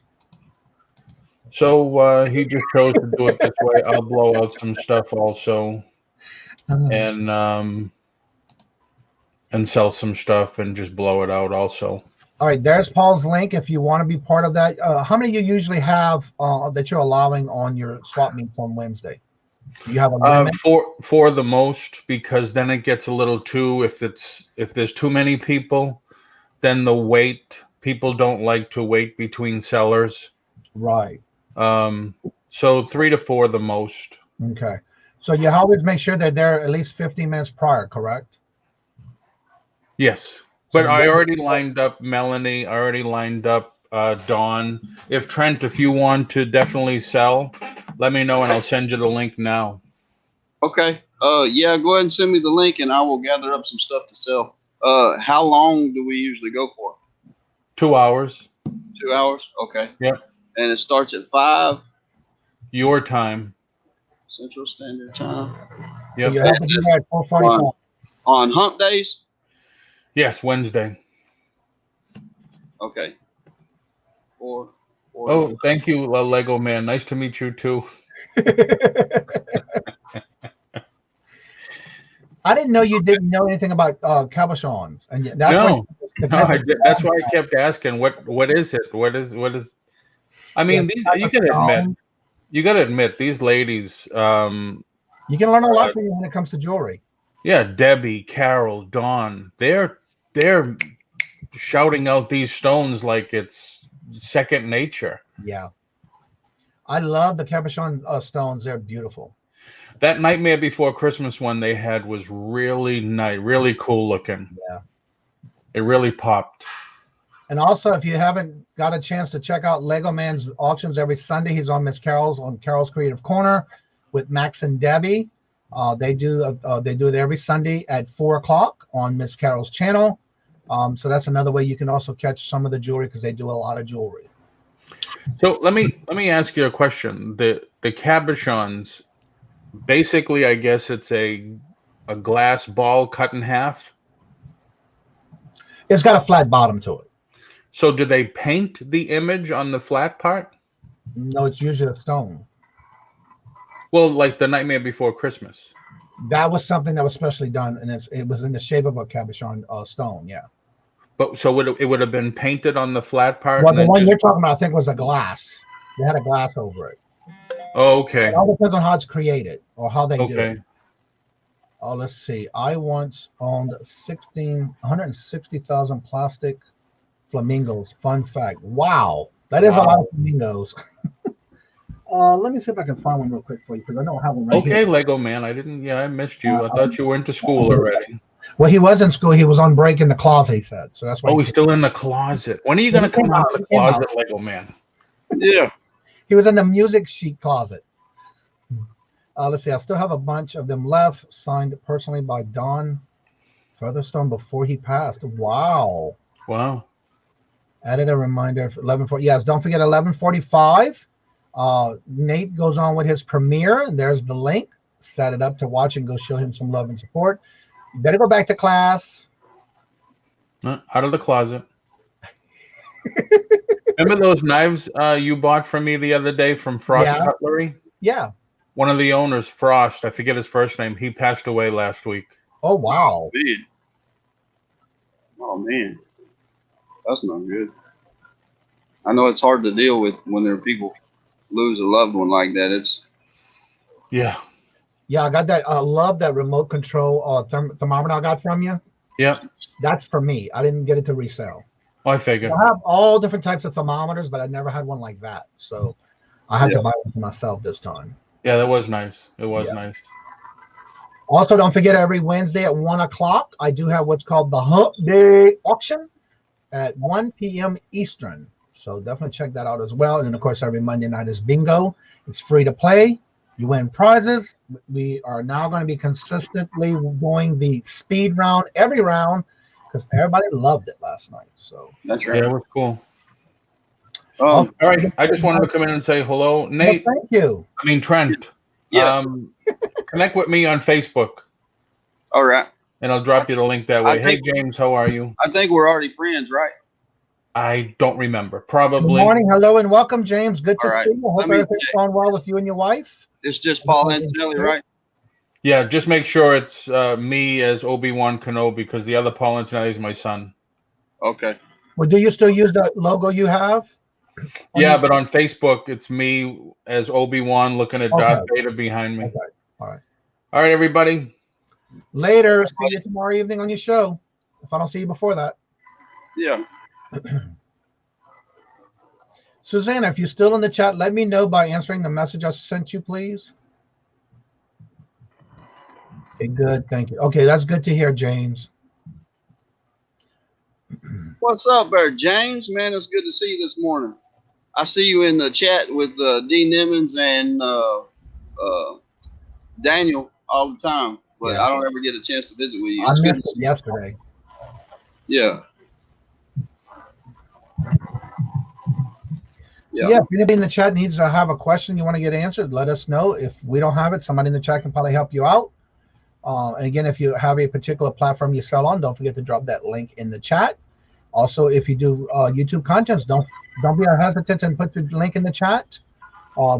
So he just chose to do it this way. I'll blow out some stuff also, and sell some stuff and just blow it out also. All right, there's Paul's link if you want to be part of that. How many you usually have that you're allowing on your swap meets on Wednesday? Do you have a limit? For the most, because then it gets a little too, if there's too many people, then the wait people don't like to wait between sellers. Right. So 3 to 4 the most. Okay. So you always make sure they're there at least 15 minutes prior, correct? Yes. But I already lined up Melanie. I already lined up Dawn. If Trent, if you want to definitely sell, let me know and I'll send you the link now. Okay. Yeah, go ahead and send me the link and I will gather up some stuff to sell. How long do we usually go for? 2 hours. 2 hours? Okay. Yep. And it starts at 5 your time. Central Standard Time. So Yep. you have to be there at 4:45. On hump days? Yes, Wednesday. Okay. Four. Oh, thank you, Lego Man. Nice to meet you too. I didn't know you didn't know anything about cabochons, and that's No, why that's why I kept asking. What is it? What is? I mean, these you gotta admit these ladies. You can learn a lot from you when it comes to jewelry. Yeah, Debbie, Carol, Dawn. They're shouting out these stones like it's second nature. Yeah, I love the cabochon stones. They're beautiful. That Nightmare Before Christmas one they had was really nice, really cool looking. Yeah. It really popped. And also, if you haven't got a chance to check out Lego Man's auctions every Sunday, he's on Carol's Creative Corner with Max and Debbie. They do it every Sunday at 4:00 on Miss Carol's channel. So that's another way you can also catch some of the jewelry because they do a lot of jewelry. So let me ask you a question. The cabochons. Basically, I guess it's a glass ball cut in half. It's got a flat bottom to it. So do they paint the image on the flat part? No, it's usually a stone. Well, like the Nightmare Before Christmas. That was something that was specially done, and it was in the shape of a cabochon stone, yeah. But so it would have been painted on the flat part? Well, the one you're talking about, I think, was a glass. They had a glass over it. Oh, okay. It all depends on how it's created or how they do Okay. it. Oh, let's see. I once owned 160,000 plastic flamingos. Fun fact. Wow. That is a lot of flamingos. Let me see if I can find one real quick for you because I don't have one right here. Okay, Lego Man. I missed you. I thought you went to school already. Well, he was in school. He was on break in the closet, he said. So that's why. Oh, he's still in the closet. When are you going to come out of the closet, Lego Man? Yeah. He was in the music sheet closet. Let's see. I still have a bunch of them left, signed personally by Don Featherstone before he passed. Wow. Wow. Added a reminder of 11:40. Yes, don't forget 11:45. Nate goes on with his premiere, and there's the link. Set it up to watch and go show him some love and support. You better go back to class. Out of the closet. Remember those knives you bought from me the other day from Frost Cutlery? Yeah. One of the owners, Frost, I forget his first name. He passed away last week. Oh, wow. Man. Oh, man. That's not good. I know it's hard to deal with when there are people lose a loved one like that. Yeah. Yeah, I got that. I love that remote control thermometer I got from you. Yeah. That's for me. I didn't get it to resell. Oh, I figured. I have all different types of thermometers, but I never had one like that. So I had to buy one for myself this time. Yeah, that was nice. It was nice. Also, don't forget every Wednesday at 1:00, I do have what's called the Hump Day auction at 1 p.m. Eastern. So definitely check that out as well. And then, of course, every Monday night is bingo. It's free to play. You win prizes. We are now going to be consistently doing the speed round every round because everybody loved it last night. So that's right. Yeah, it was cool. All right. I just wanted to come in and say hello. Nate. Well, thank you. I mean, Trent. Yeah. Connect with me on Facebook. All right. And I'll drop you the link that way. Hey, James, how are you? I think we're already friends, right? I don't remember. Probably. Good morning. Hello and welcome, James. Good to see you. Hope everything's going well with you and your wife. It's just Paul Antonelli, right? Yeah, just make sure it's me as Obi-Wan Kenobi because the other Paul Antonelli is my son. Okay. Well, do you still use the logo you have? Yeah, but on Facebook, it's me as Obi-Wan looking at Darth Vader behind me. Okay. All right. All right, everybody. Later. See you tomorrow evening on your show. If I don't see you before that. Yeah. Susanna, if you're still in the chat, let me know by answering the message I sent you, please. Okay, good. Thank you. Okay, that's good to hear, James. What's up there, James? Man, it's good to see you this morning. I see you in the chat with D. Nimmons and Daniel all the time, but I don't ever get a chance to visit with you. I missed it yesterday. Yeah. Yeah. If anybody in the chat needs to have a question you want to get answered, let us know. If we don't have it, somebody in the chat can probably help you out. And again, if you have a particular platform you sell on, don't forget to drop that link in the chat. Also, if you do YouTube contents, don't be hesitant and put the link in the chat.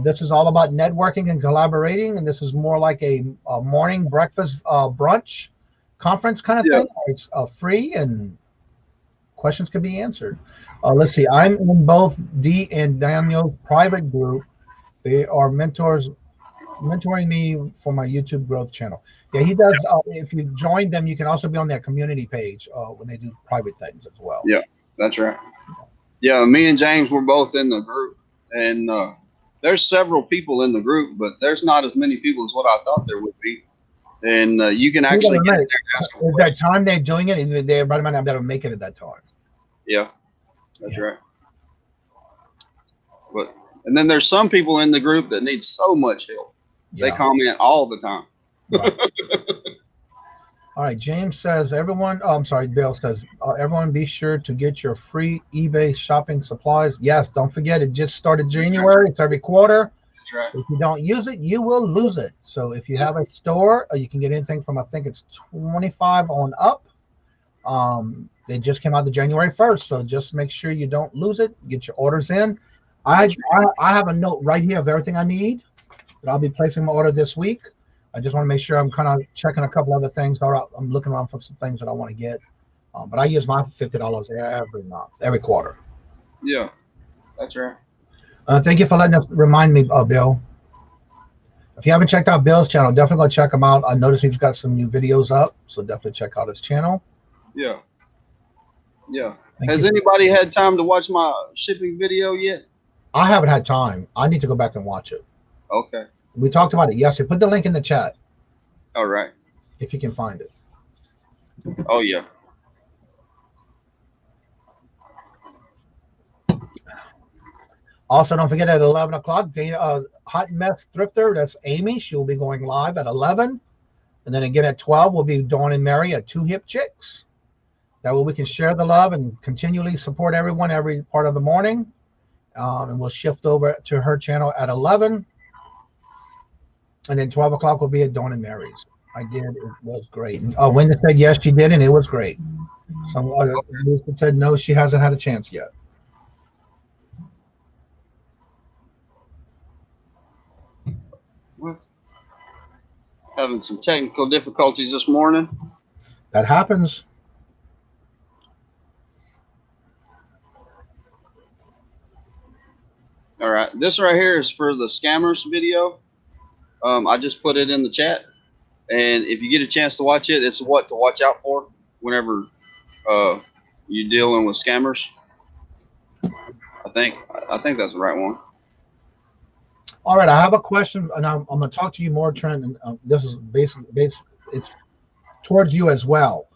This is all about networking and collaborating, and this is more like a morning breakfast brunch conference kind of thing. It's free and questions can be answered. Let's see. I'm in both D and Daniel's private group. They are mentoring me for my YouTube growth channel. Yeah, he does. If you join them, you can also be on their community page when they do private things as well. Yeah, that's right. Yeah, me and James were both in the group, and there's several people in the group, but there's not as many people as what I thought there would be. And you can actually get in there and ask them questions. That time they're doing it, everybody might not be able to make it at that time. Yeah, that's right. And then there's some people in the group that need so much help. Yeah. They comment all the time. Right. All right, James says, everyone, Bill says, everyone be sure to get your free eBay shopping supplies. Yes, don't forget, it just started January. It's every quarter. That's right. If you don't use it, you will lose it. So if you have a store, you can get anything from, I think it's 25 on up. They just came out the January 1st, so just make sure you don't lose it. Get your orders in. I have a note right here of everything I need that I'll be placing my order this week. I just want to make sure I'm kind of checking a couple other things. I'm looking around for some things that I want to get. But I use my $50 every month, every quarter. Yeah, that's right. Thank you for letting us remind me, Bill. If you haven't checked out Bill's channel, definitely go check him out. I noticed he's got some new videos up, so definitely check out his channel. Yeah. Yeah. Has anybody had time to watch my shipping video yet? I haven't had time. I need to go back and watch it. Okay. We talked about it yesterday. Put the link in the chat. All right. If you can find it. Oh, yeah. Also, don't forget at 11 o'clock, the Hot Mess Thrifter, that's Amy. She'll be going live at 11. And then again at 12, we'll be Dawn and Mary at Two Hip Chicks. That way we can share the love and continually support everyone every part of the morning. And we'll shift over to her channel at 11. And then 12 o'clock will be at Dawn and Mary's. I did. It was great. Wendy said yes, she did, and it was great. Some other people said no, she hasn't had a chance yet. What? Having some technical difficulties this morning. That happens. All right. This right here is for the scammers video. I just put it in the chat. And if you get a chance to watch it, it's what to watch out for whenever you're dealing with scammers. I think that's the right one. All right, I have a question, and I'm going to talk to you more, Trent. And this is basically it's towards you as well.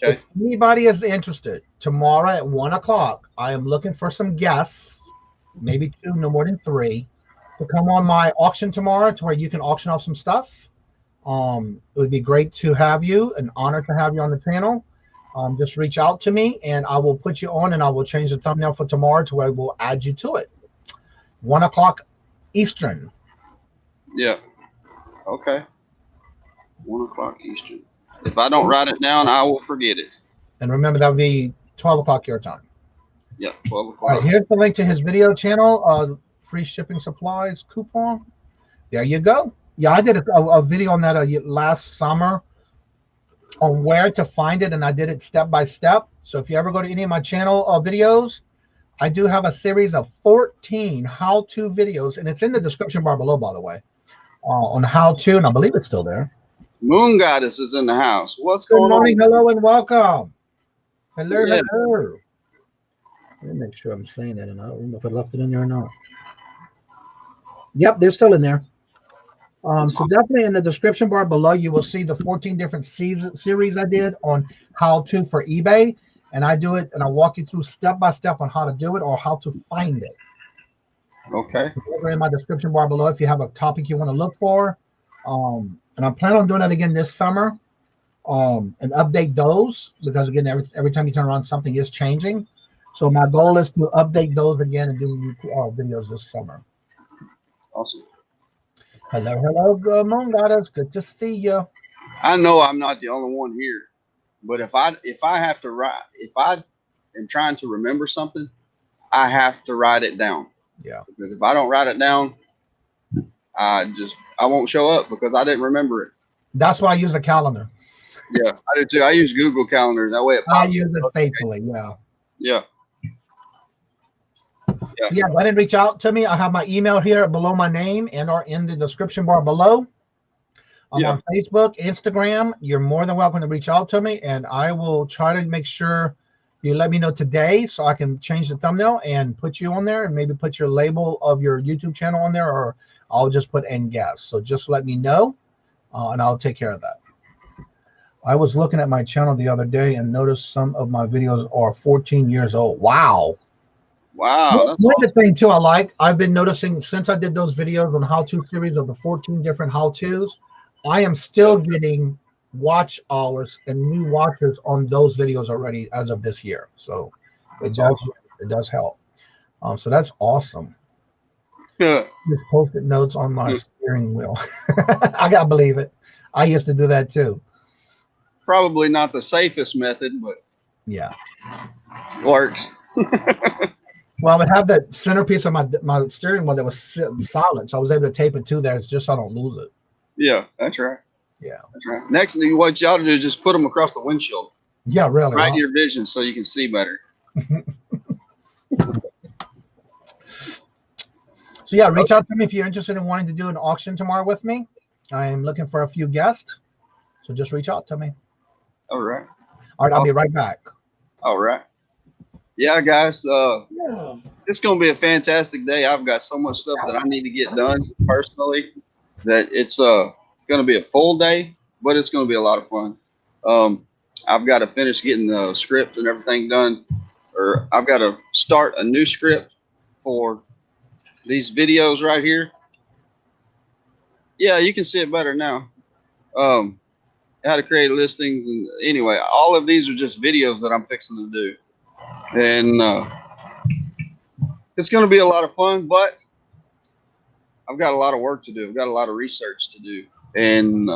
Okay. If anybody is interested, tomorrow at 1 o'clock, I am looking for some guests, maybe 2, no more than 3, to come on my auction tomorrow, to where you can auction off some stuff. It would be great to have you, an honor to have you on the panel. Just reach out to me, and I will put you on, and I will change the thumbnail for tomorrow to where we'll add you to it. 1 o'clock Eastern. Yeah. Okay. 1 o'clock Eastern. If I don't write it down, I will forget it. And remember, that would be 12 o'clock your time. Yeah, 12 o'clock. All right, here's the link to his video channel, free shipping supplies coupon. There you go. Yeah, I did a video on that last summer on where to find it, and I did it step by step. So if you ever go to any of my channel videos, I do have a series of 14 how-to videos, and it's in the description bar below, by the way, on how-to, and I believe it's still there. Moon Goddess is in the house. What's going on? Good morning, hello, and welcome. Hello, Yeah. hello. Let me make sure I'm saying that, and I don't know if I left it in there or not. Yep, they're still in there. So definitely in the description bar below, you will see the 14 different series I did on how to for eBay. And I do it, and I walk you through step by step on how to do it or how to find it. Okay. Over in my description bar below, if you have a topic you want to look for. And I plan on doing that again this summer. And update those, because again, every time you turn around, something is changing. So my goal is to update those again and do videos this summer. Awesome. Hello, good morning, goddess. Good to see you. I know I'm not the only one here, but if I have to write, if I am trying to remember something, I have to write it down. Yeah. Because if I don't write it down, I won't show up because I didn't remember it. That's why I use a calendar. Yeah, I do too. I use Google Calendar. That way it pops. I use it faithfully. Yeah. Yeah. So yeah, go ahead and reach out to me. I have my email here below my name and or in the description bar below. I'm on Facebook, Instagram. You're more than welcome to reach out to me, and I will try to make sure you let me know today so I can change the thumbnail and put you on there, and maybe put your label of your YouTube channel on there, or I'll just put end guest. So just let me know, and I'll take care of that. I was looking at my channel the other day and noticed some of my videos are 14 years old. Wow. Wow. That's One awesome. thing too I've been noticing since I did those videos on how-to series of the 14 different how-tos, I am still getting watch hours and new watchers on those videos already as of this year. So it does help. So that's awesome. Yeah. Just post-it notes on my steering wheel. I gotta believe it. I used to do that too. Probably not the safest method, but yeah, works. Well, I would have that centerpiece of my steering wheel that was solid, so I was able to tape it to there just so I don't lose it. Yeah, that's right. Yeah, that's right. Next thing what you ought to do is just put them across the windshield. Yeah, really. Right in your vision so you can see better. So yeah, reach out to me if you're interested in wanting to do an auction tomorrow with me. I am looking for a few guests, so just reach out to me. All right. All right, I'll be right back. All right. Yeah, guys, it's going to be a fantastic day. I've got so much stuff that I need to get done personally that it's going to be a full day, but it's going to be a lot of fun. I've got to finish getting the script and everything done, or I've got to start a new script for these videos right here. Yeah, you can see it better now. How to create listings, and anyway, all of these are just videos that I'm fixing to do. And it's going to be a lot of fun, but I've got a lot of work to do. I've got a lot of research to do, and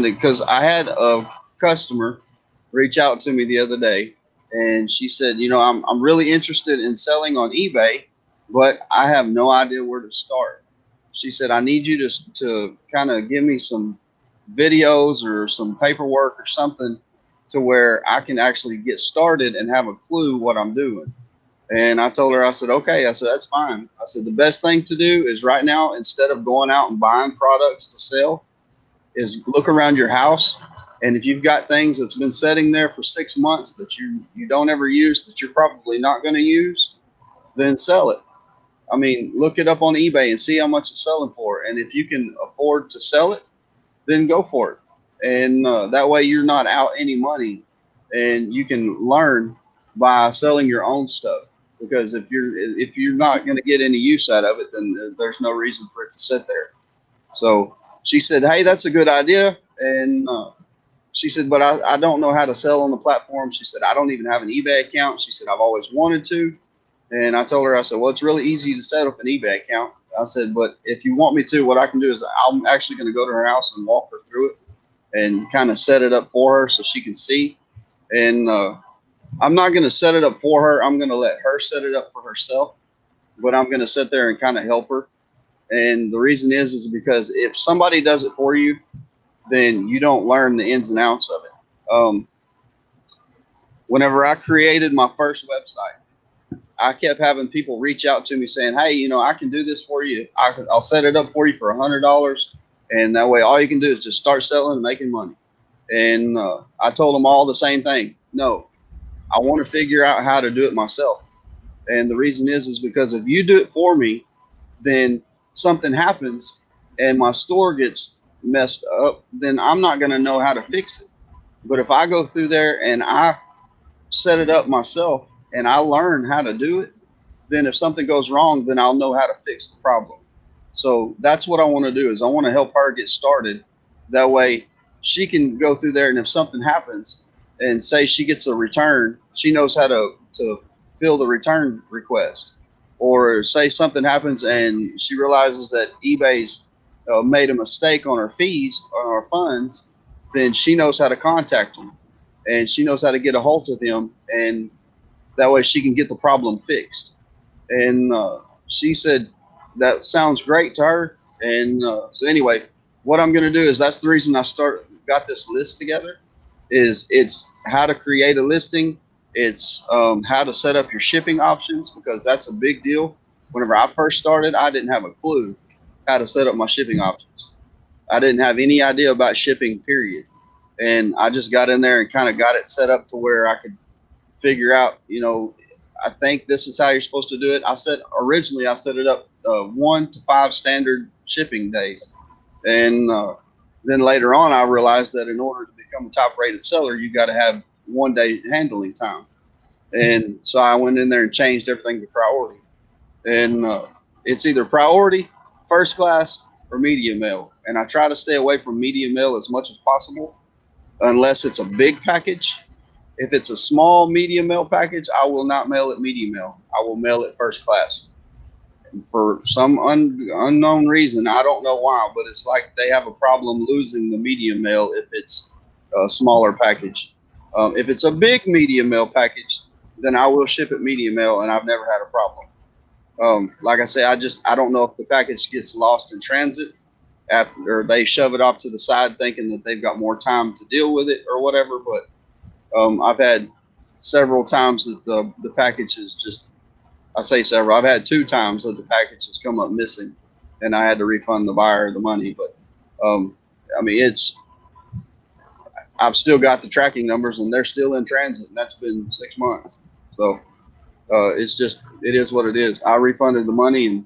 because I had a customer reach out to me the other day, and she said, you know, I'm really interested in selling on eBay, but I have no idea where to start. She said, I need you to kind of give me some videos or some paperwork or something to where I can actually get started and have a clue what I'm doing. And I told her, I said, okay. I said, that's fine. I said, the best thing to do is right now, instead of going out and buying products to sell, is look around your house. And if you've got things that's been sitting there for 6 months that you don't ever use, that you're probably not going to use, then sell it. I mean, look it up on eBay and see how much it's selling for. And if you can afford to sell it, then go for it. And that way you're not out any money, and you can learn by selling your own stuff. Because if you're not going to get any use out of it, then there's no reason for it to sit there. So she said, hey, that's a good idea. And she said, but I don't know how to sell on the platform. She said, I don't even have an eBay account. She said, I've always wanted to. And I told her, I said, well, it's really easy to set up an eBay account. I said, but if you want me to, what I can do is I'm actually going to go to her house and walk her through it and kind of set it up for her so she can see. And I'm not going to set it up for her. I'm going to let her set it up for herself, but I'm going to sit there and kind of help her. And the reason is because if somebody does it for you, then you don't learn the ins and outs of it. Whenever I created my first website, I kept having people reach out to me saying, hey, you know, I can do this for you. I'll set it up for you for $100. And that way, all you can do is just start selling and making money. And I told them all the same thing. No, I want to figure out how to do it myself. And the reason is because if you do it for me, then something happens and my store gets messed up, then I'm not going to know how to fix it. But if I go through there and I set it up myself and I learn how to do it, then if something goes wrong, then I'll know how to fix the problem. So that's what I want to do, is I want to help her get started. That way she can go through there, and if something happens and say she gets a return, she knows how to fill the return request. Or say something happens and she realizes that eBay's made a mistake on her fees, on our funds, then she knows how to contact them and she knows how to get a hold of them, and that way she can get the problem fixed. And she said that sounds great to her. And so anyway, what I'm going to do is, that's the reason I got this list together, is it's how to create a listing. It's how to set up your shipping options, because that's a big deal. Whenever I first started, I didn't have a clue how to set up my shipping options. I didn't have any idea about shipping, period. And I just got in there and kind of got it set up to where I could figure out, I think this is how you're supposed to do it. Originally I set it up 1 to 5 standard shipping days. And then later on, I realized that in order to become a top rated seller, you got to have 1 day handling time. And so I went in there and changed everything to priority. And it's either priority, first class, or medium mail. And I try to stay away from medium mail as much as possible, unless it's a big package. If it's a small medium mail package, I will not mail it medium mail. I will mail it first class. And for some unknown reason, I don't know why, but it's like they have a problem losing the medium mail if it's a smaller package. If it's a big medium mail package, then I will ship it medium mail, and I've never had a problem. Like I say, I don't know if the package gets lost in transit or they shove it off to the side thinking that they've got more time to deal with it or whatever. But I've had several times that the package is just, I say several, I've had 2 times that the package has come up missing and I had to refund the buyer the money. But I mean, I've still got the tracking numbers and they're still in transit, and that's been 6 months. So it is what it is. I refunded the money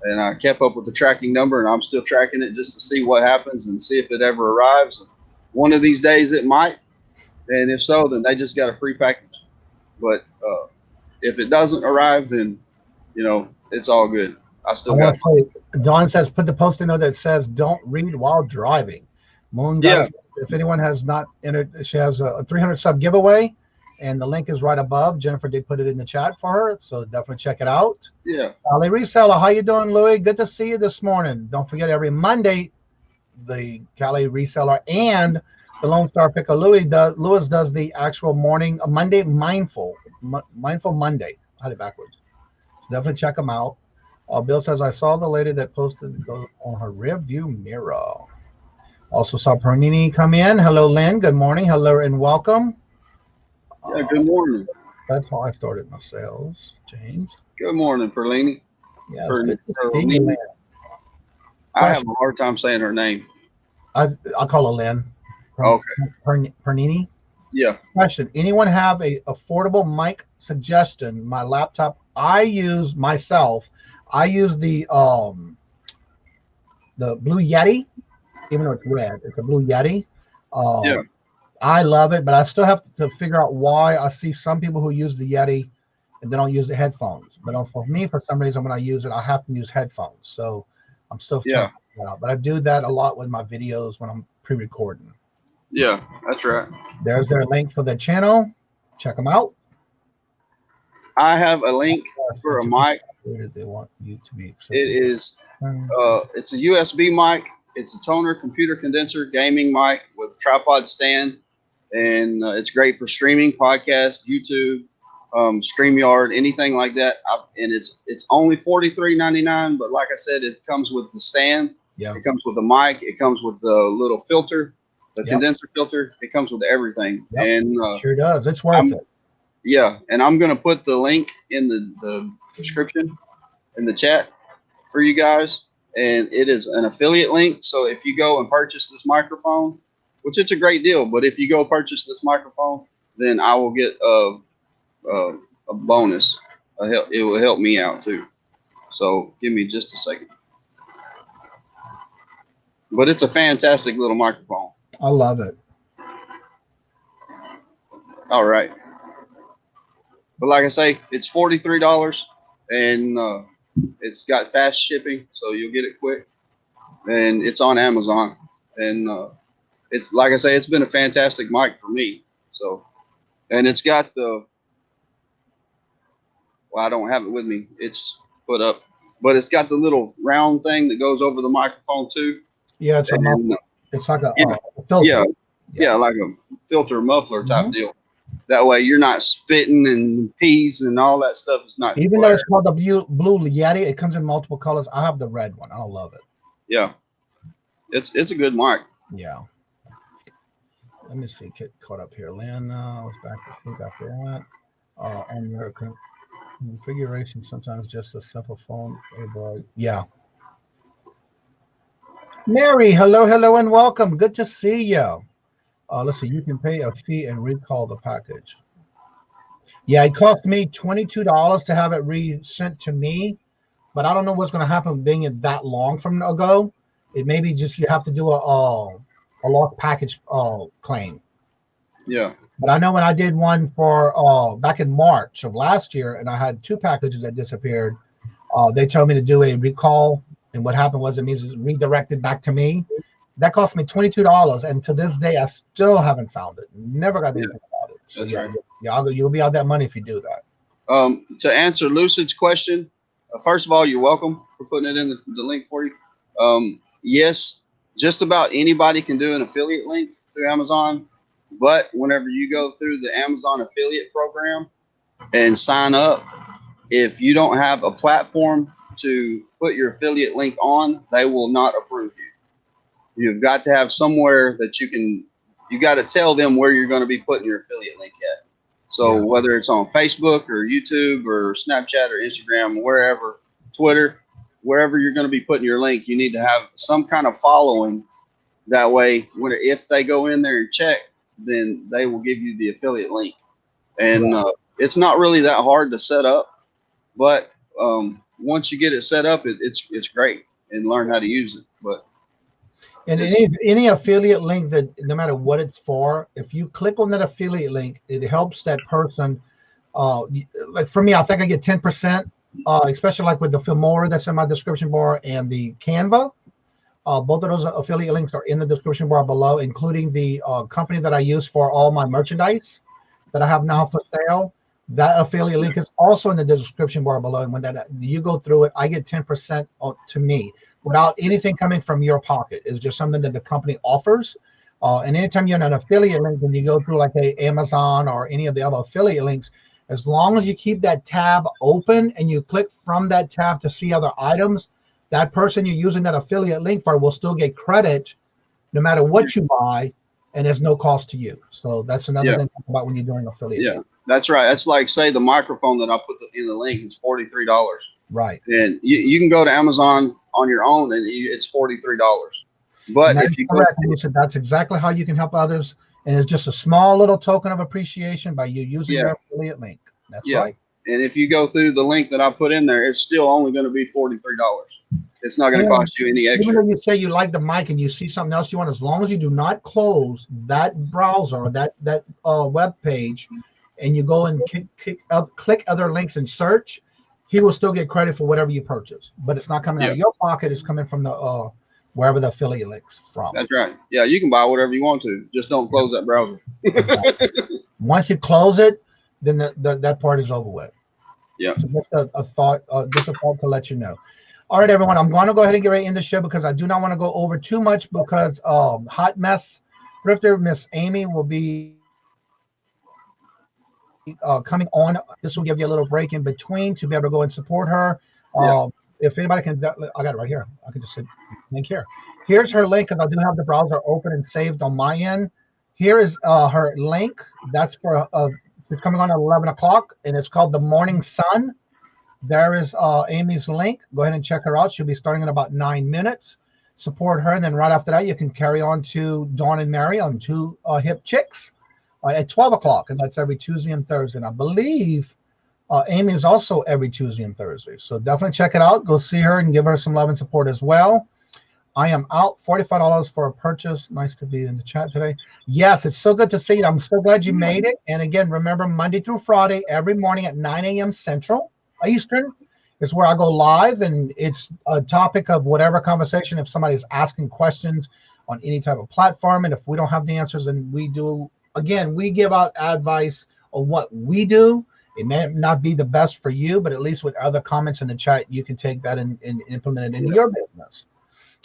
and I kept up with the tracking number, and I'm still tracking it just to see what happens and see if it ever arrives. One of these days it might. And if so, then they just got a free package. But if it doesn't arrive, then, it's all good. I want to say, Dawn says, put the post-it note that says, don't read while driving. Moon does. Yeah. If anyone has not entered, she has a 300 sub giveaway, and the link is right above. Jennifer did put it in the chat for her, so definitely check it out. Yeah. Cali Reseller, how you doing, Louis? Good to see you this morning. Don't forget, every Monday, the Cali Reseller and the Lone Star Picker Louis does the actual morning Monday mindful Monday. I had it backwards. So definitely check them out. Bill says, I saw the lady that posted on her rear view mirror. Also saw Pernini come in. Hello, Lynn. Good morning. Hello and welcome. Yeah, good morning. That's how I started my sales, James. Good morning, Perlini. Yeah, it's good to see you, Lynn. I have a hard time saying her name. I'll call her Lynn. Okay. Pernini? Yeah. Question. Anyone have a affordable mic suggestion? My laptop, I use the Blue Yeti, even though it's red. It's a Blue Yeti. Yeah. I love it, but I still have to figure out why. I see some people who use the Yeti and they don't use the headphones. But for me, for some reason, when I use it, I have to use headphones. So I'm still trying to figure that out. But I do that a lot with my videos when I'm pre-recording. Yeah, that's right. There's their link for the channel. Check them out. I have a link for a mic. Where do they want you to be? It is, it's a USB mic. It's a toner computer condenser gaming mic with a tripod stand, and it's great for streaming, podcast, YouTube, StreamYard, anything like that. And it's only $43.99, but like I said, it comes with the stand. Yeah. It comes with the mic. It comes with the little filter, the condenser filter. It comes with everything. Yep. And sure does. It's worth it. Yeah, and I'm gonna put the link in the description in the chat for you guys. And it is an affiliate link. So if you go and purchase this microphone, which it's a great deal, but if you go purchase this microphone, then I will get a bonus. it will help me out too. So give me just a second. But it's a fantastic little microphone. I love it. All right. But like I say, it's $43 and it's got fast shipping, so you'll get it quick. And it's on Amazon. And it's like I say, it's been a fantastic mic for me. So, and it's got the, well, I don't have it with me. It's put up, but it's got the little round thing that goes over the microphone too. Yeah, it's like a filter. Yeah, like a filter muffler type deal. That way you're not spitting and peas and all that stuff. It's not. Even though it's called the Blue Yeti, it comes in multiple colors. I have the red one. I love it. Yeah, it's a good mic. Yeah. Let me see. Get caught up here. Lynn was back to see after that. On your configuration, sometimes just a simple phone. Yeah. Mary, hello, and welcome. Good to see you. Let's see. You can pay a fee and recall the package. Yeah, it cost me $22 to have it resent to me, but I don't know what's going to happen being it that long from ago. It may be just you have to do a lost package claim. Yeah. But I know when I did one for back in March of last year, and I had 2 packages that disappeared, they told me to do a recall. And what happened was it means it's redirected back to me. That cost me $22, and to this day I still haven't found it. Never got anything about it. So right. You'll be out that money if you do that. To answer Lucid's question, first of all, you're welcome for putting it in the link for you. Yes, just about anybody can do an affiliate link through Amazon, but whenever you go through the Amazon affiliate program and sign up, if you don't have a platform to put your affiliate link on, they will not approve you. You've got to have somewhere that you got to tell them where you're going to be putting your affiliate link at. So whether it's on Facebook or YouTube or Snapchat or Instagram, wherever, Twitter, wherever you're going to be putting your link, you need to have some kind of following. That way, if they go in there and check, then they will give you the affiliate link. And it's not really that hard to set up, but once you get it set up, it's great, and learn how to use it. But and any affiliate link, that no matter what it's for, if you click on that affiliate link, it helps that person. Like for me, I think I get 10%, especially like with the Fimora that's in my description bar and the Canva. Both of those affiliate links are in the description bar below, including the company that I use for all my merchandise that I have now for sale. That affiliate link is also in the description bar below. And when you go through it, I get 10% to me without anything coming from your pocket. It's just something that the company offers. And anytime you're in an affiliate link, when you go through like a Amazon or any of the other affiliate links, as long as you keep that tab open and you click from that tab to see other items, that person you're using that affiliate link for will still get credit no matter what you buy, and there's no cost to you. So that's another thing about when you're doing affiliate. Yeah, that's right. That's like, say, the microphone that I put in the link is $43. Right. And you can go to Amazon on your own, and it's $43. But if you that's exactly how you can help others, and it's just a small little token of appreciation by you using your affiliate link. That's right. And if you go through the link that I put in there, it's still only going to be $43. It's not going to cost you any extra. Even if you say you like the mic and you see something else you want, as long as you do not close that browser or that web page, and you go and click other links and search, he will still get credit for whatever you purchase. But it's not coming out of your pocket; it's coming from the wherever the affiliate links from. That's right. Yeah, you can buy whatever you want to. Just don't close that browser. Once you close it, then that part is over with. Yeah. So just a thought to let you know. All right, everyone. I'm going to go ahead and get right in the show because I do not want to go over too much because Hot Mess Thrifter, Miss Amy, will be coming on. This will give you a little break in between to be able to go and support her. If anybody can, I got it right here. I can just say link here. Here's her link because I do have the browser open and saved on my end. Here is her link. That's for it's coming on at 11 o'clock, and it's called The Morning Sun. There is Amy's link. Go ahead and check her out. She'll be starting in about 9 minutes. Support her, and then right after that, you can carry on to Dawn and Mary on Two Hip Chicks at 12 o'clock, and that's every Tuesday and Thursday. And I believe Amy is also every Tuesday and Thursday. So definitely check it out. Go see her and give her some love and support as well. I am out $45 for a purchase. Nice to be in the chat today. Yes, it's so good to see you. I'm so glad you made it. And again, remember Monday through Friday, every morning at 9 a.m. Central, Eastern, is where I go live. And it's a topic of whatever conversation. If somebody's asking questions on any type of platform, and if we don't have the answers, then we do, again, we give out advice on what we do. It may not be the best for you, but at least with other comments in the chat, you can take that and implement it in your business.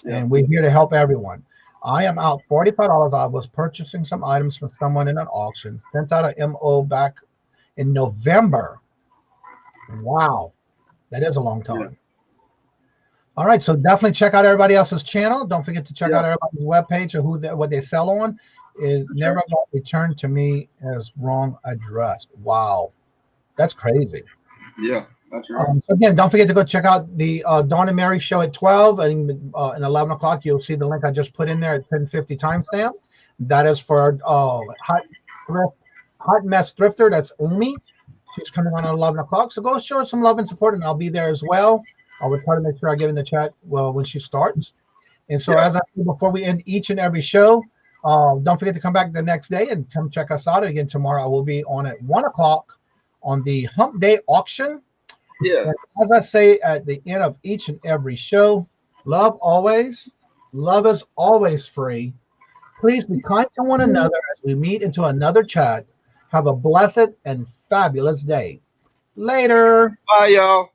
And we're here to help everyone. I am out $45. I was purchasing some items from someone in an auction. Sent out a MO back in November. Wow. That is a long time. Yeah. All right. So definitely check out everybody else's channel. Don't forget to check out everybody's webpage or what they sell on. It never got returned to me as wrong address. Wow. That's crazy. Yeah. That's right. So again, don't forget to go check out the Dawn and Mary show at 12 and 11 o'clock. You'll see the link I just put in there at 10:50 timestamp. That is for Hot Mess Thrifter. That's Amy. She's coming on at 11 o'clock. So go show her some love and support, and I'll be there as well. I will try to make sure I get in the chat when she starts. And so as I said before we end each and every show, don't forget to come back the next day and come check us out. And again, tomorrow I will be on at 1 o'clock on the Hump Day auction. Yeah. And as I say at the end of each and every show, love always. Love is always free. Please be kind to one another as we meet into another chat. Have a blessed and fabulous day. Later. Bye, y'all.